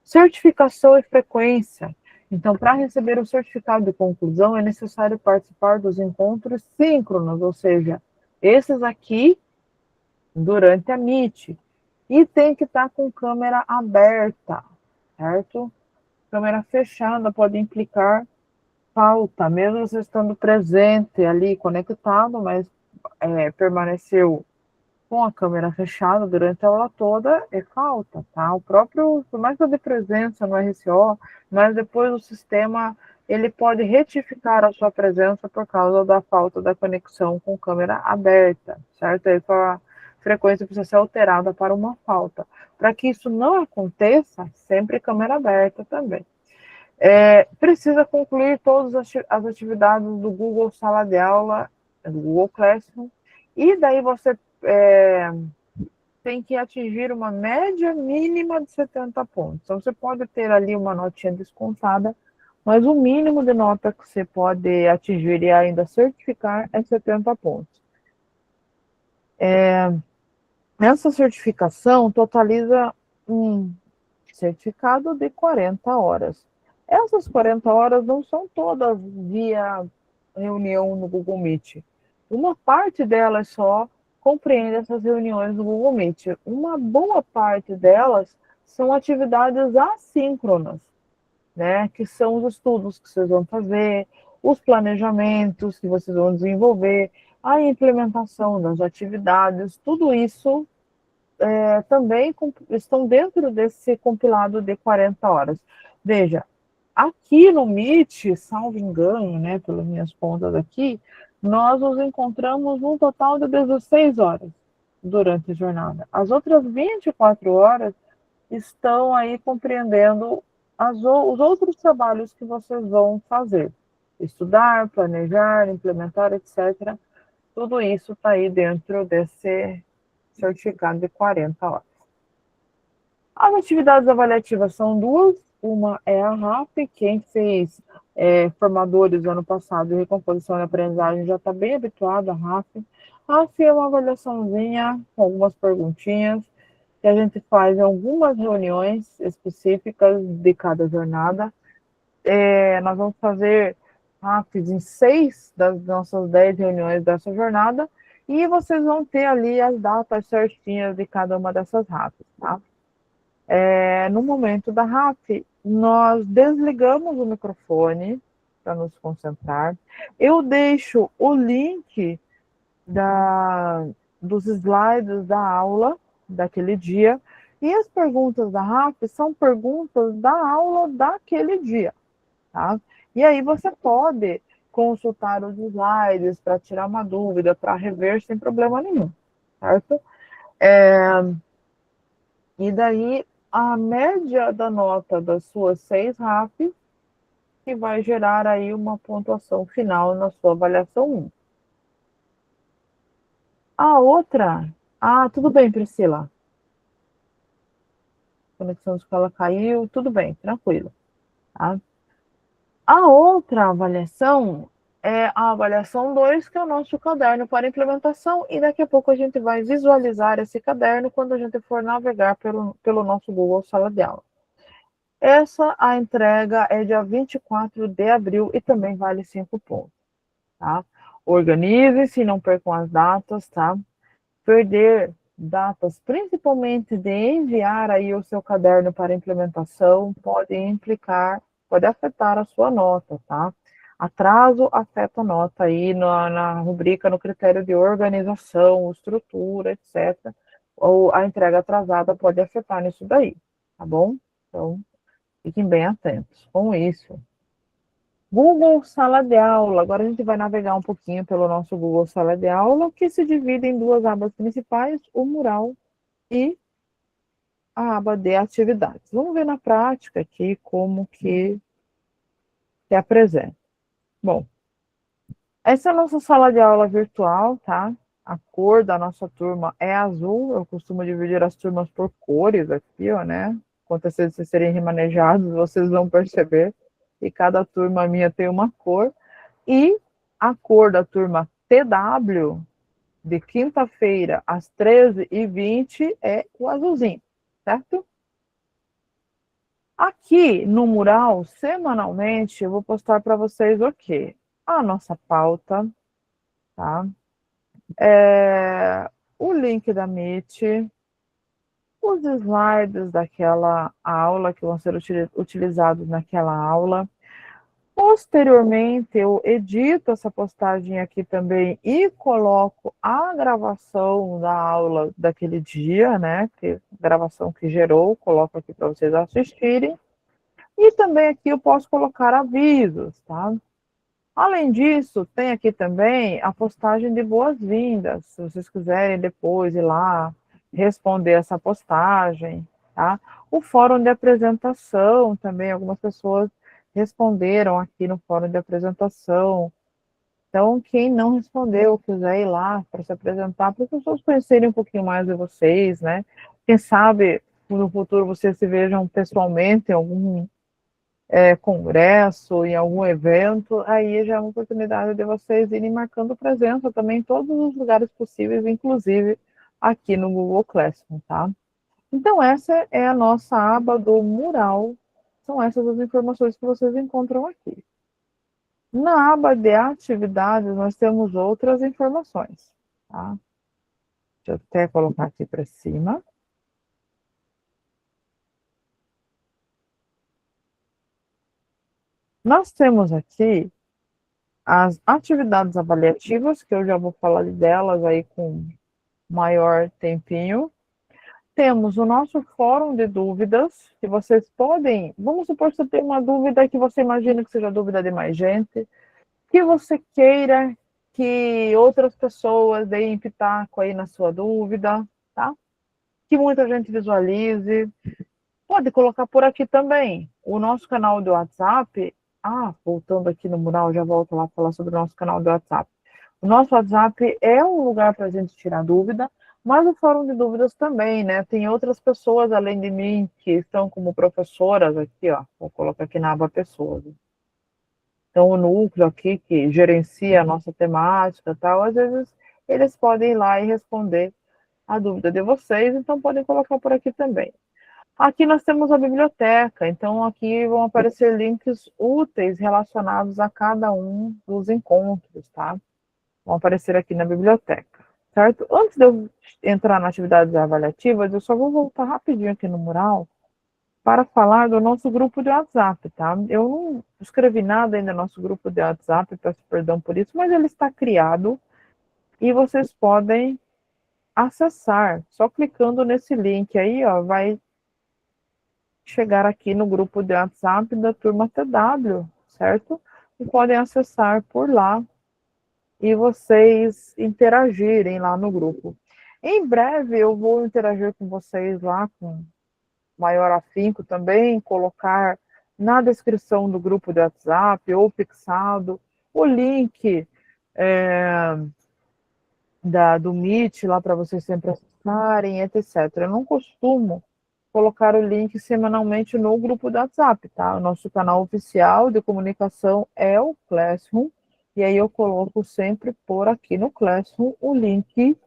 Certificação e frequência. Então, para receber o certificado de conclusão, é necessário participar dos encontros síncronos, ou seja, esses aqui durante a Meet. E tem que estar com câmera aberta, certo? Câmera fechada pode implicar falta, mesmo você estando presente ali, conectado, mas permaneceu com a câmera fechada durante a aula toda, é falta, tá? O próprio, por mais que eu dê presença no RCO, mas depois o sistema, ele pode retificar a sua presença por causa da falta da conexão com câmera aberta, certo? Aí a frequência precisa ser alterada para uma falta. Para que isso não aconteça, sempre câmera aberta também. Precisa concluir todas as atividades do Google Sala de Aula, do Google Classroom, e daí você tem que atingir uma média mínima de 70 pontos. Então, você pode ter ali uma notinha descontada, mas o mínimo de nota que você pode atingir e ainda certificar é 70 pontos. Essa certificação totaliza um certificado de 40 horas. Essas 40 horas não são todas via reunião no Google Meet. Uma parte delas só compreende essas reuniões no Google Meet. Uma boa parte delas são atividades assíncronas, né? Que são os estudos que vocês vão fazer, os planejamentos que vocês vão desenvolver, a implementação das atividades, tudo isso também estão dentro desse compilado de 40 horas. Veja, aqui no Meet, salvo engano, né, pelas minhas contas aqui, nós nos encontramos num total de 16 horas durante a jornada. As outras 24 horas estão aí compreendendo os outros trabalhos que vocês vão fazer. Estudar, planejar, implementar, etc. Tudo isso está aí dentro desse certificado de 40 horas. As atividades avaliativas são duas. Uma é a RAF, quem fez formadores ano passado de recomposição e aprendizagem já está bem habituado à RAF. A RAF é uma avaliaçãozinha com algumas perguntinhas que a gente faz em algumas reuniões específicas de cada jornada. Nós vamos fazer RAFs em 6 das nossas 10 reuniões dessa jornada e vocês vão ter ali as datas certinhas de cada uma dessas RAFs, tá? No momento da RAF, nós desligamos o microfone para nos concentrar. Eu deixo o link dos slides da aula daquele dia, e as perguntas da RAF são perguntas da aula daquele dia, tá? E aí você pode consultar os slides para tirar uma dúvida, para rever sem problema nenhum, certo? E daí, a média da nota das suas 6 RAFs, que vai gerar aí uma pontuação final na sua avaliação 1. A outra... tudo bem, Priscila. A conexão de escola caiu, tudo bem, tranquilo. Tá? A outra avaliação é a avaliação 2, que é o nosso caderno para implementação, e daqui a pouco a gente vai visualizar esse caderno quando a gente for navegar pelo nosso Google Sala de Aula. A entrega é dia 24 de abril e também vale 5 pontos, tá? Organize-se, não percam as datas, tá? Perder datas, principalmente de enviar aí o seu caderno para implementação, pode afetar a sua nota, tá? Atraso afeta a nota aí na rubrica, no critério de organização, estrutura, etc. Ou a entrega atrasada pode afetar nisso daí, tá bom? Então, fiquem bem atentos com isso. Google Sala de Aula. Agora a gente vai navegar um pouquinho pelo nosso Google Sala de Aula, que se divide em 2 abas principais, o mural e a aba de atividades. Vamos ver na prática aqui como que se apresenta. Bom, essa é a nossa sala de aula virtual, tá? A cor da nossa turma é azul. Eu costumo dividir as turmas por cores aqui, ó, né? Quanto a vocês serem remanejados, vocês vão perceber que cada turma minha tem uma cor. E a cor da turma TW, de quinta-feira às 13h20, é o azulzinho, certo? Aqui no mural, semanalmente, eu vou postar para vocês o quê? A nossa pauta, tá? O link da Meet, os slides daquela aula que vão ser utilizados naquela aula. Posteriormente, eu edito essa postagem aqui também e coloco a gravação da aula daquele dia, né? Gravação que gerou, coloco aqui para vocês assistirem. E também aqui eu posso colocar avisos, tá? Além disso, tem aqui também a postagem de boas-vindas, se vocês quiserem depois ir lá responder essa postagem, tá? O fórum de apresentação também, algumas pessoas responderam aqui no fórum de apresentação. Então, quem não respondeu, quiser ir lá para se apresentar, para as pessoas conhecerem um pouquinho mais de vocês, né? Quem sabe, no futuro, vocês se vejam pessoalmente em algum congresso, em algum evento, aí já é uma oportunidade de vocês irem marcando presença também em todos os lugares possíveis, inclusive aqui no Google Classroom, tá? Então, essa é a nossa aba do mural. São essas as informações que vocês encontram aqui. Na aba de atividades, nós temos outras informações, tá? Deixa eu até colocar aqui para cima. Nós temos aqui as atividades avaliativas, que eu já vou falar delas aí com maior tempinho. Temos o nosso fórum de dúvidas, que vocês podem... Vamos supor que você tem uma dúvida que você imagina que seja dúvida de mais gente, que você queira que outras pessoas deem pitaco aí na sua dúvida, tá? Que muita gente visualize. Pode colocar por aqui também o nosso canal do WhatsApp. Voltando aqui no mural, já volto lá falar sobre o nosso canal do WhatsApp. O nosso WhatsApp é um lugar para a gente tirar dúvida, Mas o fórum de dúvidas também, né? Tem outras pessoas além de mim que estão como professoras aqui, ó. Vou colocar aqui na aba pessoas. Então, o núcleo aqui que gerencia a nossa temática e tal, às vezes eles podem ir lá e responder a dúvida de vocês, então podem colocar por aqui também. Aqui nós temos a biblioteca, então aqui vão aparecer links úteis relacionados a cada um dos encontros, tá? Vão aparecer aqui na biblioteca, certo? Antes de eu entrar nas atividades avaliativas, eu só vou voltar rapidinho aqui no mural para falar do nosso grupo de WhatsApp, tá? Eu não escrevi nada ainda no nosso grupo de WhatsApp, peço perdão por isso, mas ele está criado e vocês podem acessar, só clicando nesse link aí, ó, vai chegar aqui no grupo de WhatsApp da turma TW, certo? E podem acessar por lá e vocês interagirem lá no grupo. Em breve eu vou interagir com vocês lá com maior afinco também, colocar na descrição do grupo de WhatsApp ou fixado o link do Meet lá para vocês sempre acessarem, etc. Eu não costumo colocar o link semanalmente no grupo do WhatsApp, tá? O nosso canal oficial de comunicação é o Classroom, e aí eu coloco sempre por aqui no Classroom o link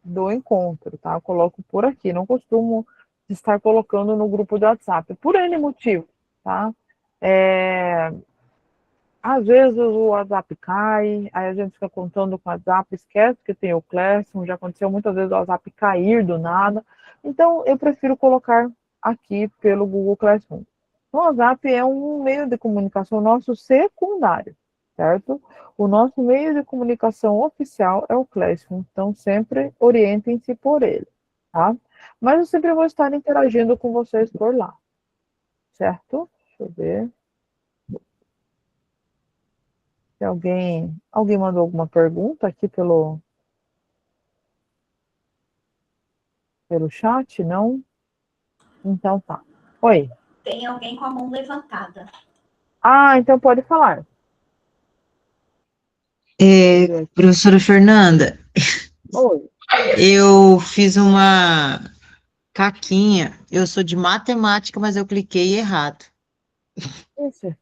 do encontro, tá? Eu coloco por aqui, não costumo estar colocando no grupo do WhatsApp, por N motivo, tá? Às vezes o WhatsApp cai, aí a gente fica contando com o WhatsApp, esquece que tem o Classroom, já aconteceu muitas vezes o WhatsApp cair do nada, então eu prefiro colocar aqui pelo Google Classroom. O WhatsApp é um meio de comunicação nosso secundário, certo? O nosso meio de comunicação oficial é o Classroom, então sempre orientem-se por ele, tá? Mas eu sempre vou estar interagindo com vocês por lá, certo? Deixa eu ver. Se alguém mandou alguma pergunta aqui pelo chat, não? Então tá. Oi. Tem alguém com a mão levantada. Ah, então pode falar. Professora Fernanda, Oi. eu fiz uma caquinha, eu sou de matemática, mas eu cliquei errado. Isso.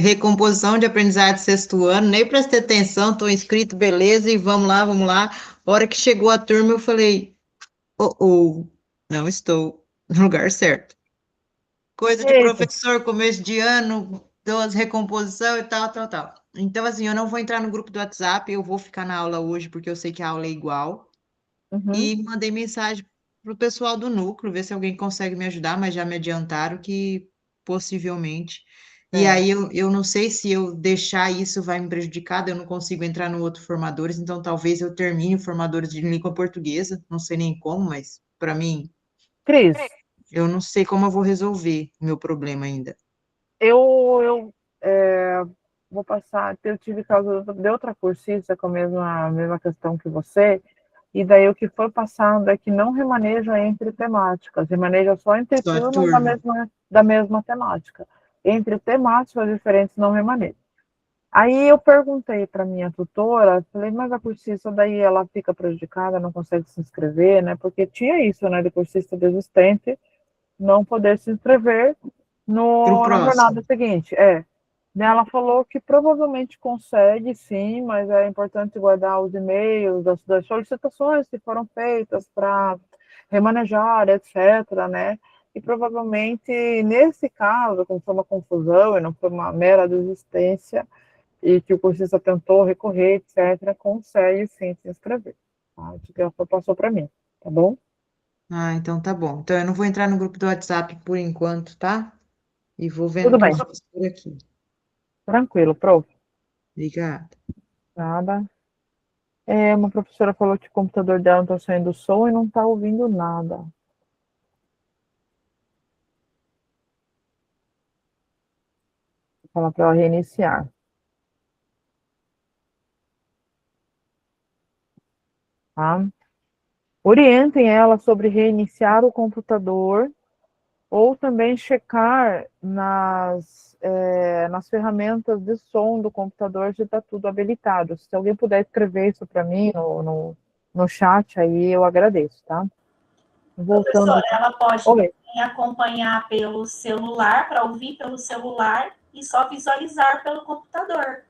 Recomposição de aprendizagem sexto ano, nem prestei atenção, estou inscrito, beleza, e vamos lá, vamos lá. A hora que chegou a turma, eu falei, não estou no lugar certo. Coisa de professor, começo de ano, duas recomposição e tal. Então, assim, eu não vou entrar no grupo do WhatsApp, eu vou ficar na aula hoje, porque eu sei que a aula é igual. E mandei mensagem pro pessoal do núcleo, ver se alguém consegue me ajudar, mas já me adiantaram que possivelmente. E aí eu não sei se eu deixar isso vai me prejudicar, eu não consigo entrar no outro formadores, então talvez eu termine o formadores de língua portuguesa, não sei nem como, mas para mim, Cris, eu não sei como eu vou resolver o meu problema ainda. Eu vou passar, eu tive causa de outra cursista com a mesma questão que você, e daí o que foi passando é que não remaneja entre temáticas, remaneja só entre turmas da mesma temática. Entre temáticas diferentes não remaneja. Aí eu perguntei para minha tutora, falei, mas a cursista daí ela fica prejudicada, não consegue se inscrever, né? Porque tinha isso, né, de cursista desistente não poder se inscrever na jornada seguinte. Ela falou que provavelmente consegue, sim, mas é importante guardar os e-mails das solicitações que foram feitas para remanejar, etc., né? E provavelmente, nesse caso, como foi uma confusão e não foi uma mera desistência, e que o cursista tentou recorrer, etc., consegue, sim, se inscrever. Tá? Isso que ela passou para mim, tá bom? Ah, então tá bom. Então eu não vou entrar no grupo do WhatsApp por enquanto, tá? E vou vendo Tudo bem. por aqui. Tranquilo, prof. Obrigada. Nada. Uma professora falou que o computador dela não está saindo som e não está ouvindo nada. Vou falar para ela reiniciar. Tá? Orientem ela sobre reiniciar o computador ou também checar nas ferramentas de som do computador se está tudo habilitado. Se alguém puder escrever isso para mim no chat, aí eu agradeço, tá? Voltando Professora, aqui. ela pode Oi. também acompanhar pelo celular, para ouvir pelo celular, e só visualizar pelo computador.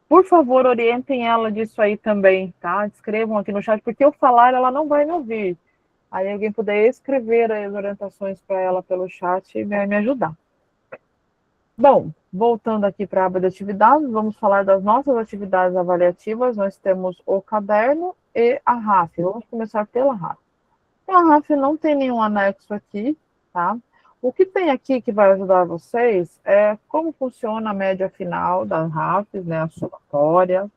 Por favor, orientem ela disso aí também, tá? Escrevam aqui no chat, porque eu falar, ela não vai me ouvir. Aí alguém puder escrever as orientações para ela pelo chat vai me ajudar. Bom, voltando aqui para a aba de atividades, vamos falar das nossas atividades avaliativas. Nós temos o caderno e a RAF. Vamos começar pela RAF. A RAF não tem nenhum anexo aqui, tá? O que tem aqui que vai ajudar vocês é como funciona a média final das RAFs, né, a somatória,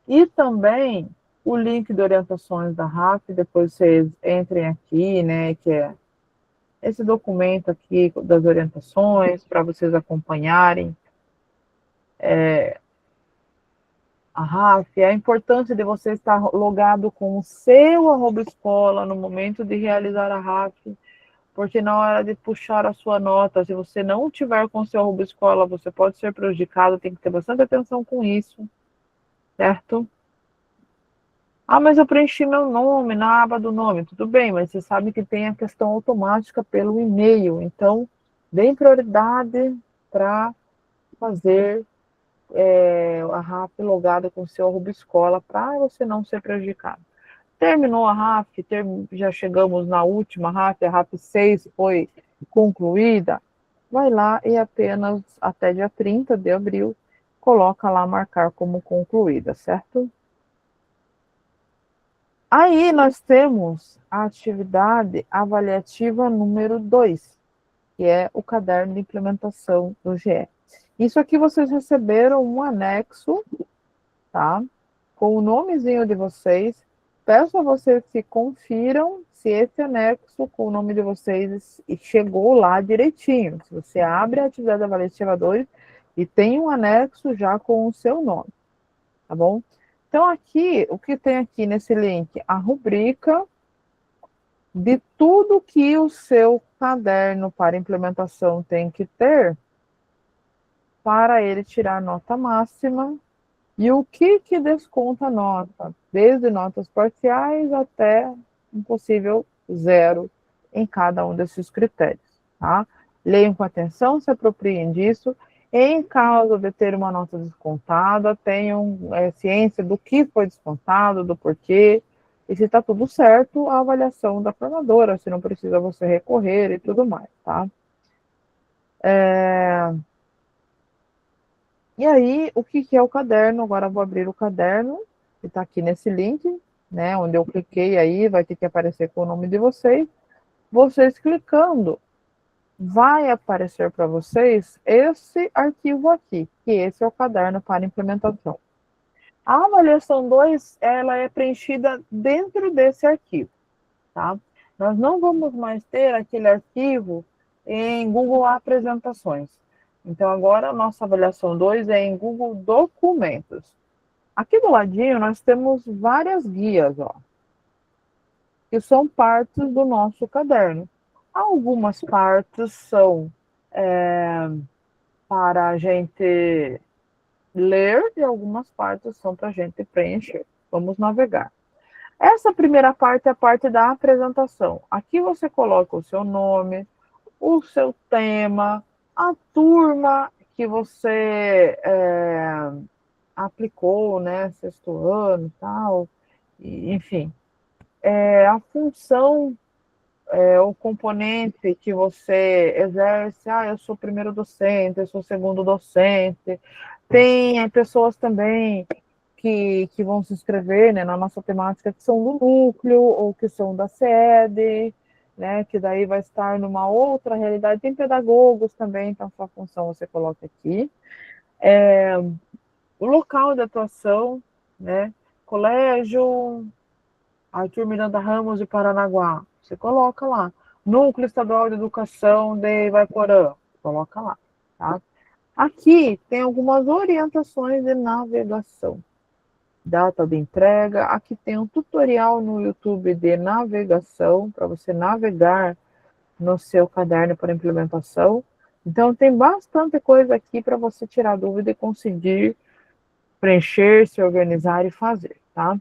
e também o link de orientações da RAF, depois vocês entrem aqui, né, que é esse documento aqui das orientações, para vocês acompanharem a RAF, a importância de você estar logado com o seu @escola no momento de realizar a RAF, porque na hora de puxar a sua nota, se você não tiver com o seu @escola, você pode ser prejudicado, tem que ter bastante atenção com isso, certo? Ah, mas eu preenchi meu nome na aba do nome. Tudo bem, mas você sabe que tem a questão automática pelo e-mail. Então, deem prioridade para fazer a RAF logada com o seu @escola para você não ser prejudicado. Terminou a RAF, já chegamos na última RAF, a RAF 6 foi concluída. Vai lá e apenas até dia 30 de abril, coloca lá marcar como concluída, certo? Aí nós temos a atividade avaliativa número 2, que é o caderno de implementação do GE. Isso aqui vocês receberam um anexo, tá? Com o nomezinho de vocês. Peço a vocês que confiram se esse anexo com o nome de vocês chegou lá direitinho. Se você abre a atividade avaliativa 2 e tem um anexo já com o seu nome, tá bom? Então, aqui, o que tem aqui nesse link? A rubrica de tudo que o seu caderno para implementação tem que ter para ele tirar nota máxima e o que desconta a nota, desde notas parciais até um possível 0 em cada um desses critérios, tá? Leiam com atenção, se apropriem disso. Em caso de ter uma nota descontada, tenham ciência do que foi descontado, do porquê, e se está tudo certo, a avaliação da formadora, se não precisa você recorrer e tudo mais, tá? E aí, o que é o caderno? Agora vou abrir o caderno, que está aqui nesse link, né? Onde eu cliquei aí, vai ter que aparecer com o nome de vocês. Vocês clicando, vai aparecer para vocês esse arquivo aqui, que esse é o caderno para implementação. A avaliação 2, ela é preenchida dentro desse arquivo, tá? Nós não vamos mais ter aquele arquivo em Google Apresentações. Então, agora a nossa avaliação 2 é em Google Documentos. Aqui do ladinho, nós temos várias guias, ó, que são partes do nosso caderno. Algumas partes são para a gente ler e algumas partes são para a gente preencher. Vamos navegar. Essa primeira parte é a parte da apresentação. Aqui você coloca o seu nome, o seu tema, a turma que você aplicou, né, sexto ano e tal, enfim. A função, o componente que você exerce, eu sou primeiro docente, eu sou segundo docente. Tem pessoas também que vão se inscrever, né, na nossa temática, que são do núcleo ou que são da sede, né, que daí vai estar numa outra realidade. Tem pedagogos também, então sua função você coloca aqui. O local de atuação, né, colégio Arthur Miranda Ramos de Paranaguá, você coloca lá. Núcleo Estadual de Educação de Ivaiporã, coloca lá, tá? Aqui tem algumas orientações de navegação. Data de entrega, aqui tem um tutorial no YouTube de navegação, para você navegar no seu caderno para implementação. Então, tem bastante coisa aqui para você tirar dúvida e conseguir preencher, se organizar e fazer, tá?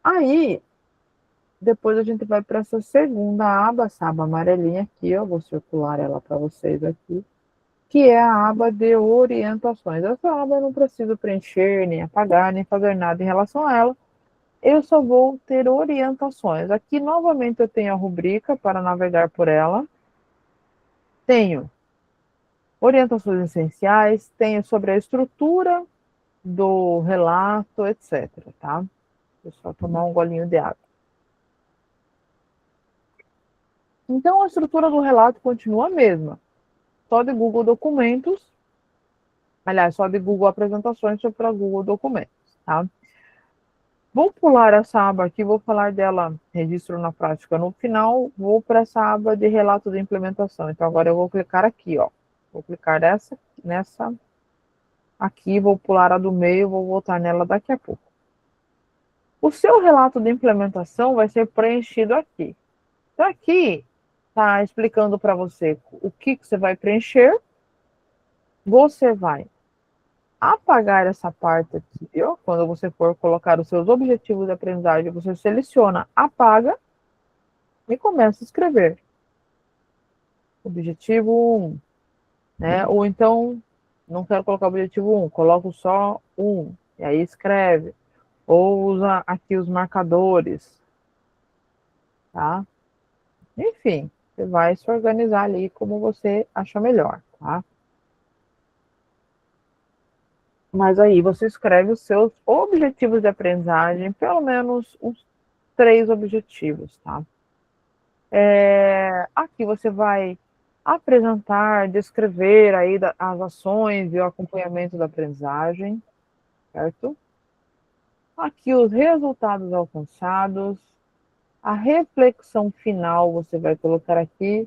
Aí, depois a gente vai para essa segunda aba, essa aba amarelinha aqui, ó, vou circular ela para vocês aqui, que é a aba de orientações. Essa aba eu não preciso preencher, nem apagar, nem fazer nada em relação a ela. Eu só vou ter orientações. Aqui, novamente, eu tenho a rubrica para navegar por ela. Tenho orientações essenciais, tenho sobre a estrutura do relato, etc, tá? Deixa eu só tomar um golinho de água. Então, a estrutura do relato continua a mesma. Só de Google Documentos, aliás, só de Google Apresentações para Google Documentos, tá? Vou pular essa aba aqui, vou falar dela, registro na prática. No final, vou para essa aba de relato de implementação. Então, agora eu vou clicar aqui, ó. Vou clicar nessa aqui, vou pular a do meio, vou voltar nela daqui a pouco. O seu relato de implementação vai ser preenchido aqui. Então, aqui está explicando para você o que você vai preencher. Você vai apagar essa parte aqui, ó. Quando você for colocar os seus objetivos de aprendizagem, você seleciona, apaga e começa a escrever. Objetivo 1, né? Ou então, não quero colocar objetivo 1, coloco só 1, e aí escreve. Ou usa aqui os marcadores, tá? Enfim, você vai se organizar ali como você acha melhor, tá? Mas aí você escreve os seus objetivos de aprendizagem, pelo menos uns 3 objetivos, tá? Aqui você vai apresentar, descrever aí as ações e o acompanhamento da aprendizagem, certo? Aqui os resultados alcançados, a reflexão final você vai colocar aqui,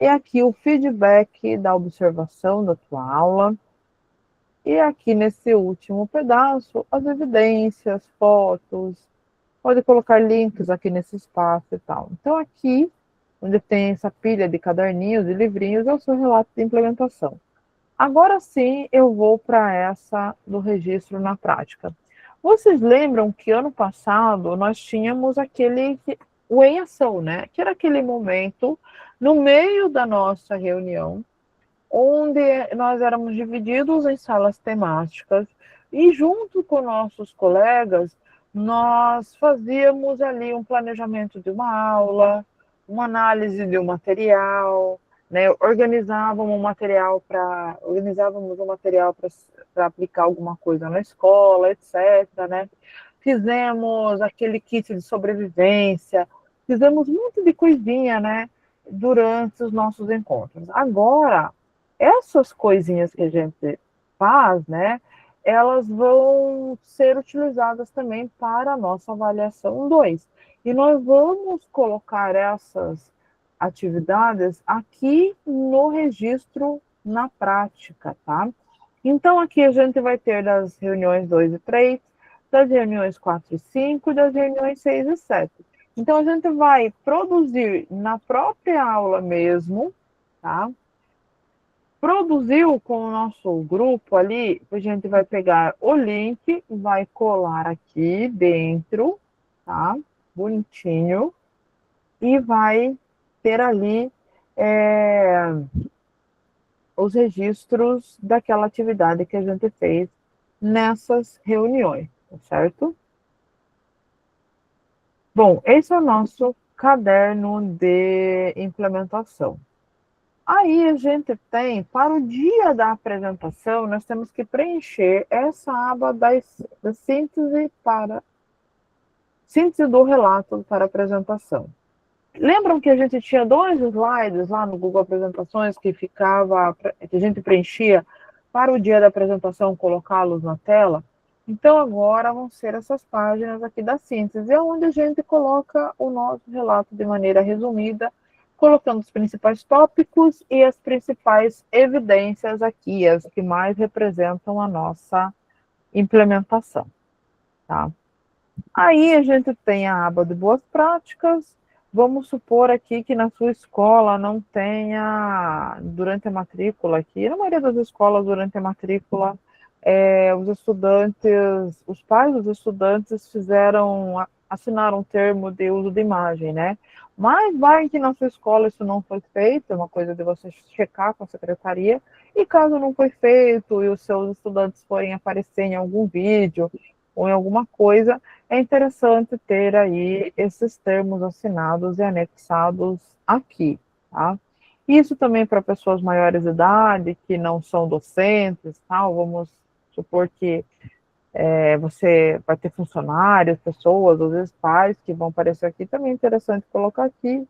e aqui o feedback da observação da tua aula, e aqui nesse último pedaço, as evidências, fotos, pode colocar links aqui nesse espaço e tal. Então aqui, onde tem essa pilha de caderninhos e livrinhos, é o seu relato de implementação. Agora sim, eu vou para essa do registro na prática. Vocês lembram que ano passado nós tínhamos o em ação, né? Que era aquele momento, no meio da nossa reunião, onde nós éramos divididos em salas temáticas e junto com nossos colegas, nós fazíamos ali um planejamento de uma aula, uma análise de um material, né? Organizávamos um material para aplicar alguma coisa na escola, etc, né? Fizemos aquele kit de sobrevivência, fizemos muito de coisinha, né? Durante os nossos encontros. Agora, essas coisinhas que a gente faz, né? Elas vão ser utilizadas também para a nossa avaliação 2. E nós vamos colocar essas atividades aqui no registro na prática, tá? Então, aqui a gente vai ter das reuniões 2 e 3, das reuniões 4 e 5 e das reuniões 6 e 7. Então, a gente vai produzir na própria aula mesmo, tá? Produziu com o nosso grupo ali, a gente vai pegar o link, vai colar aqui dentro, tá? Bonitinho. E vai ter ali os registros daquela atividade que a gente fez nessas reuniões, tá certo? Bom, esse é o nosso caderno de implementação. Aí a gente tem, para o dia da apresentação, nós temos que preencher essa aba da síntese do relato para apresentação. Lembram que a gente tinha 2 slides lá no Google Apresentações que a gente preenchia para o dia da apresentação, colocá-los na tela? Então agora vão ser essas páginas aqui da síntese, onde a gente coloca o nosso relato de maneira resumida, colocando os principais tópicos e as principais evidências aqui, as que mais representam a nossa implementação, tá? Aí a gente tem a aba de boas práticas, Vamos supor aqui que na sua escola não tenha, durante a matrícula aqui, na maioria das escolas, durante a matrícula, os estudantes, os pais dos estudantes assinaram um termo de uso de imagem, né? Mas vai que na sua escola isso não foi feito, é uma coisa de você checar com a secretaria, e caso não foi feito e os seus estudantes forem aparecer em algum vídeo ou em alguma coisa, é interessante ter aí esses termos assinados e anexados aqui, tá? Isso também para pessoas maiores de idade, que não são docentes, tal, vamos supor que você vai ter funcionários, pessoas, às vezes pais que vão aparecer aqui, também é interessante colocar aqui,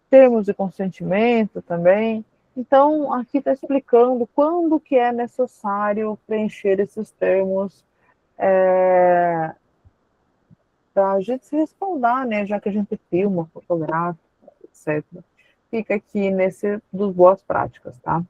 termos de consentimento também. Então, aqui está explicando quando que é necessário preencher esses termos para a gente se respaldar, né, já que a gente filma, fotografa, etc. Fica aqui nesse dos boas práticas, tá?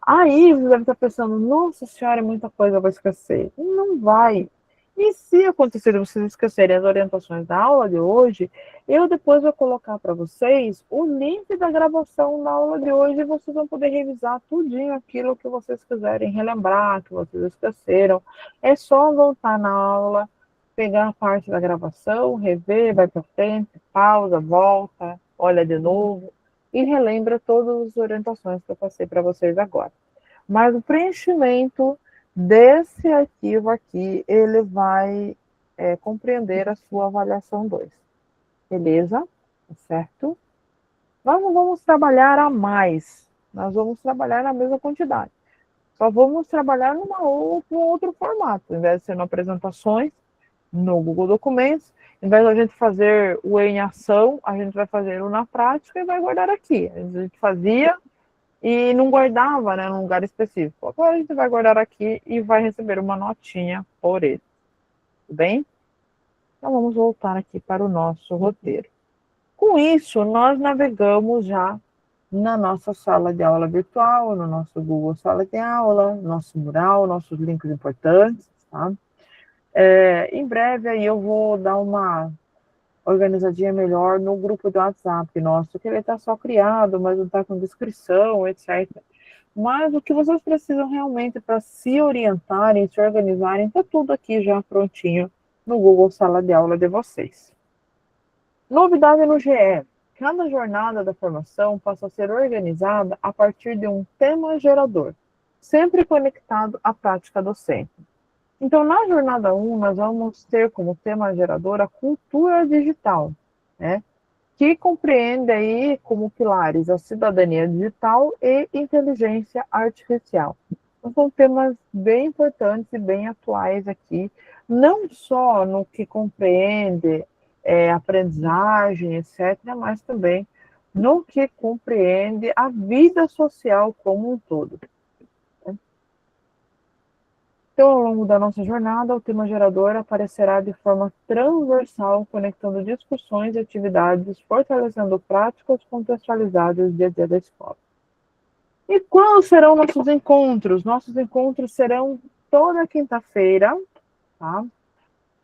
Aí você deve estar pensando, nossa senhora, é muita coisa, eu vou esquecer. Não vai. E se acontecer de vocês esquecerem as orientações da aula de hoje, eu depois vou colocar para vocês o link da gravação da aula de hoje e vocês vão poder revisar tudinho aquilo que vocês quiserem relembrar, que vocês esqueceram. É só voltar na aula, pegar a parte da gravação, rever, vai para frente, pausa, volta, olha de novo e relembra todas as orientações que eu passei para vocês agora. Mas o preenchimento desse arquivo aqui, ele vai compreender a sua avaliação 2. Beleza? Certo? Nós não vamos trabalhar a mais. Nós vamos trabalhar na mesma quantidade. Só vamos trabalhar num outro formato. Ao invés de ser apresentações no Google Documentos, ao invés de a gente fazer o em ação, a gente vai fazer o na prática e vai guardar aqui. A gente fazia e não guardava, né, num lugar específico. Agora a gente vai guardar aqui e vai receber uma notinha por ele. Tudo bem? Então vamos voltar aqui para o nosso roteiro. Com isso, nós navegamos já na nossa sala de aula virtual, no nosso Google Sala de Aula, nosso mural, nossos links importantes, tá? Em breve aí eu vou dar uma organizadinha melhor no grupo do WhatsApp nosso, que ele está só criado, mas não está com descrição, etc. Mas o que vocês precisam realmente para se orientarem, se organizarem, está tudo aqui já prontinho no Google Sala de Aula de vocês. Novidade no GE. Cada jornada da formação passa a ser organizada a partir de um tema gerador, sempre conectado à prática docente. Então, na jornada 1, nós vamos ter como tema gerador a cultura digital, né? Que compreende aí como pilares a cidadania digital e inteligência artificial. Então, são temas bem importantes e bem atuais aqui, não só no que compreende aprendizagem, etc., mas também no que compreende a vida social como um todo. Então, ao longo da nossa jornada, o tema gerador aparecerá de forma transversal, conectando discussões e atividades, fortalecendo práticas contextualizadas dia a dia da escola. E quais serão nossos encontros? Nossos encontros serão toda quinta-feira, tá?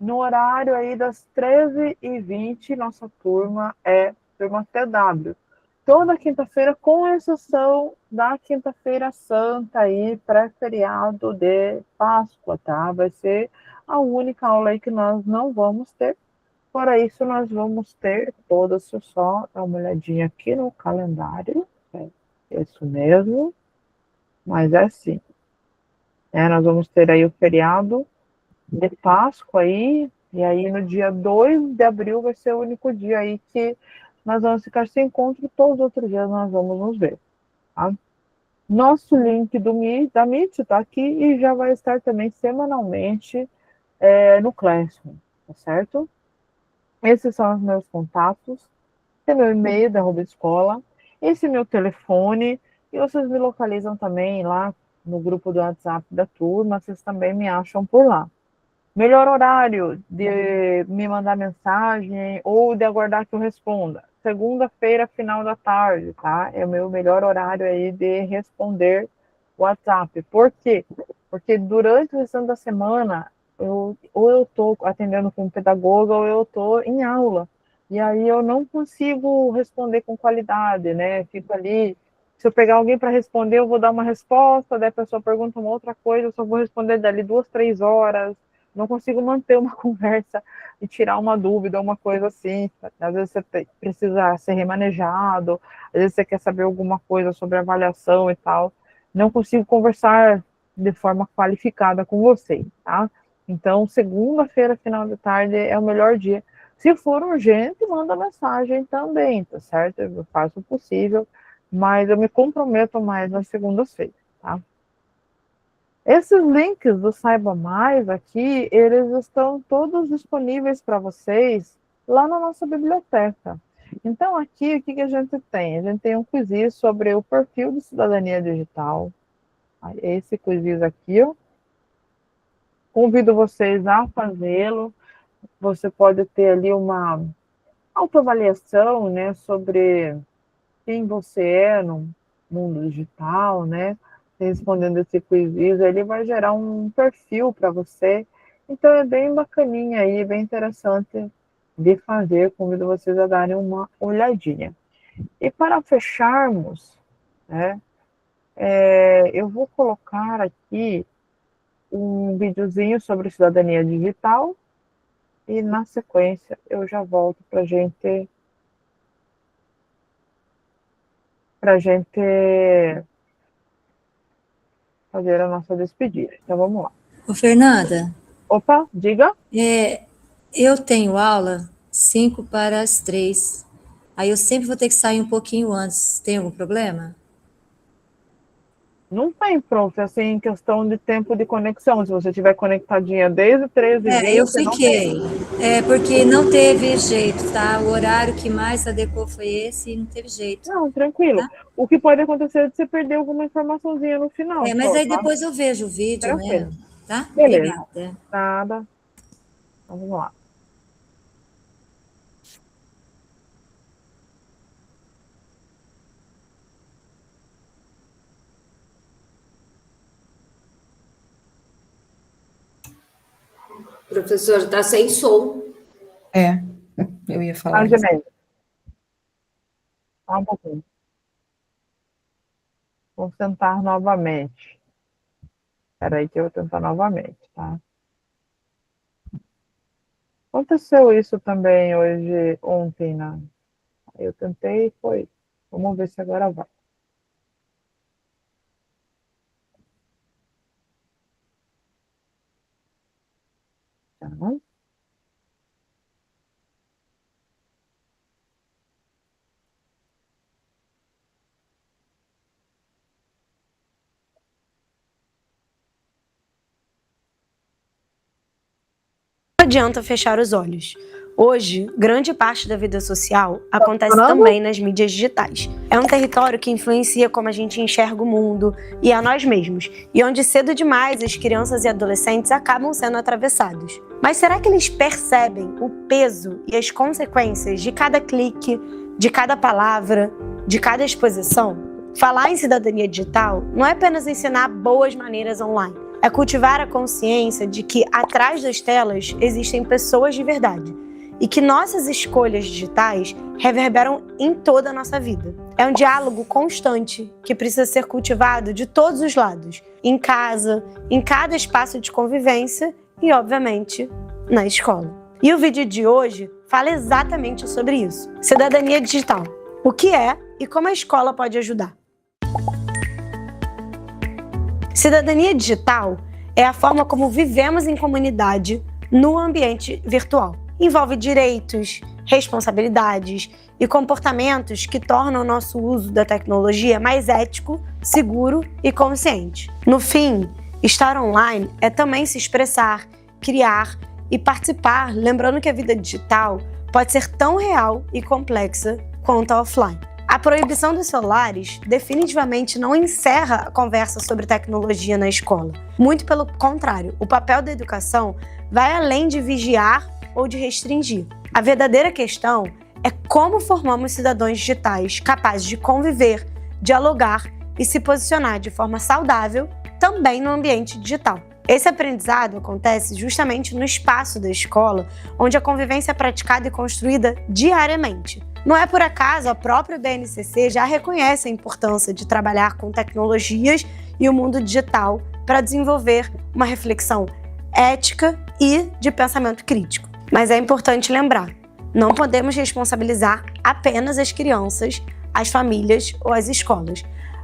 No horário aí das 13h20, nossa turma é turma TW. Toda quinta-feira, com exceção da quinta-feira santa aí, pré-feriado de Páscoa, tá? Vai ser a única aula aí que nós não vamos ter. Fora isso, nós vamos ter todas, só dar uma olhadinha aqui no calendário. É isso mesmo. Mas é assim. Nós vamos ter aí o feriado de Páscoa aí, e aí no dia 2 de abril vai ser o único dia aí que nós vamos ficar sem encontro, todos os outros dias nós vamos nos ver, tá? Nosso link da Meet está aqui e já vai estar também semanalmente no Classroom, tá certo? Esses são os meus contatos, esse é meu e-mail da @escola, esse é meu telefone, e vocês me localizam também lá no grupo do WhatsApp da turma, vocês também me acham por lá. Melhor horário de me mandar mensagem ou de aguardar que eu responda. Segunda-feira, final da tarde, tá? É o meu melhor horário aí de responder o WhatsApp. Por quê? Porque durante o restante da semana, ou eu estou atendendo como pedagoga ou eu estou em aula. e aí eu não consigo responder com qualidade, né? Fico ali, se eu pegar alguém para responder, eu vou dar uma resposta, daí a pessoa pergunta uma outra coisa, eu só vou responder dali 2, 3 horas, não consigo manter uma conversa e tirar uma dúvida, uma coisa assim. Às vezes você precisa ser remanejado, às vezes você quer saber alguma coisa sobre avaliação e tal, não consigo conversar de forma qualificada com você, tá? Então, segunda-feira, final de tarde, é o melhor dia. Se for urgente, manda mensagem também, tá certo? Eu faço o possível, mas eu me comprometo mais nas segundas-feiras, tá? Esses links do Saiba Mais aqui, eles estão todos disponíveis para vocês lá na nossa biblioteca. Então, aqui, o que a gente tem? A gente tem um quiz sobre o perfil de cidadania digital. Esse quiz aqui, ó. Convido vocês a fazê-lo. Você pode ter ali uma autoavaliação, né, sobre quem você é no mundo digital, né? Respondendo esse quiz, ele vai gerar um perfil para você. Então, é bem bacaninha aí, bem interessante de fazer. Convido vocês a darem uma olhadinha. E para fecharmos, né, eu vou colocar aqui um videozinho sobre cidadania digital e, na sequência, eu já volto para a gente fazer a nossa despedida. Então, vamos lá. Ô, Fernanda. Opa, diga. Eu tenho aula 5 para as 3. Aí eu sempre vou ter que sair um pouquinho antes. Tem algum problema? Não tem, prof, assim, em questão de tempo de conexão. Se você estiver conectadinha desde 13h20... eu fiquei. Porque não teve jeito, tá? O horário que mais adequou foi esse e não teve jeito. Não, tranquilo. Tá? O que pode acontecer é de você perder alguma informaçãozinha no final. Mas aí depois eu vejo o vídeo, tranquilo, né? Tá? Beleza. Obrigada. Nada. Então, vamos lá. Professor, está sem som. Eu ia falar isso. Só um pouquinho. Vou tentar novamente. Espera aí que eu vou tentar novamente, tá? Aconteceu isso também ontem, né? Eu tentei e foi. Vamos ver se agora vai. Tá. Não adianta fechar os olhos. Hoje, grande parte da vida social acontece também nas mídias digitais. É um território que influencia como a gente enxerga o mundo e a nós mesmos, e onde cedo demais as crianças e adolescentes acabam sendo atravessados. Mas será que eles percebem o peso e as consequências de cada clique, de cada palavra, de cada exposição? Falar em cidadania digital não é apenas ensinar boas maneiras online. É cultivar a consciência de que atrás das telas existem pessoas de verdade e que nossas escolhas digitais reverberam em toda a nossa vida. É um diálogo constante que precisa ser cultivado de todos os lados, em casa, em cada espaço de convivência e, obviamente, na escola. E o vídeo de hoje fala exatamente sobre isso. Cidadania digital. O que é e como a escola pode ajudar. Cidadania digital é a forma como vivemos em comunidade no ambiente virtual. Envolve direitos, responsabilidades e comportamentos que tornam o nosso uso da tecnologia mais ético, seguro e consciente. No fim, estar online é também se expressar, criar e participar, lembrando que a vida digital pode ser tão real e complexa quanto a offline. A proibição dos celulares definitivamente não encerra a conversa sobre tecnologia na escola. Muito pelo contrário, o papel da educação vai além de vigiar ou de restringir. A verdadeira questão é como formamos cidadãos digitais capazes de conviver, dialogar e se posicionar de forma saudável também no ambiente digital. Esse aprendizado acontece justamente no espaço da escola, onde a convivência é praticada e construída diariamente. Não é por acaso, a própria BNCC já reconhece a importância de trabalhar com tecnologias e o mundo digital para desenvolver uma reflexão ética e de pensamento crítico. Mas é importante lembrar, não podemos responsabilizar apenas as crianças, as famílias ou as escolas.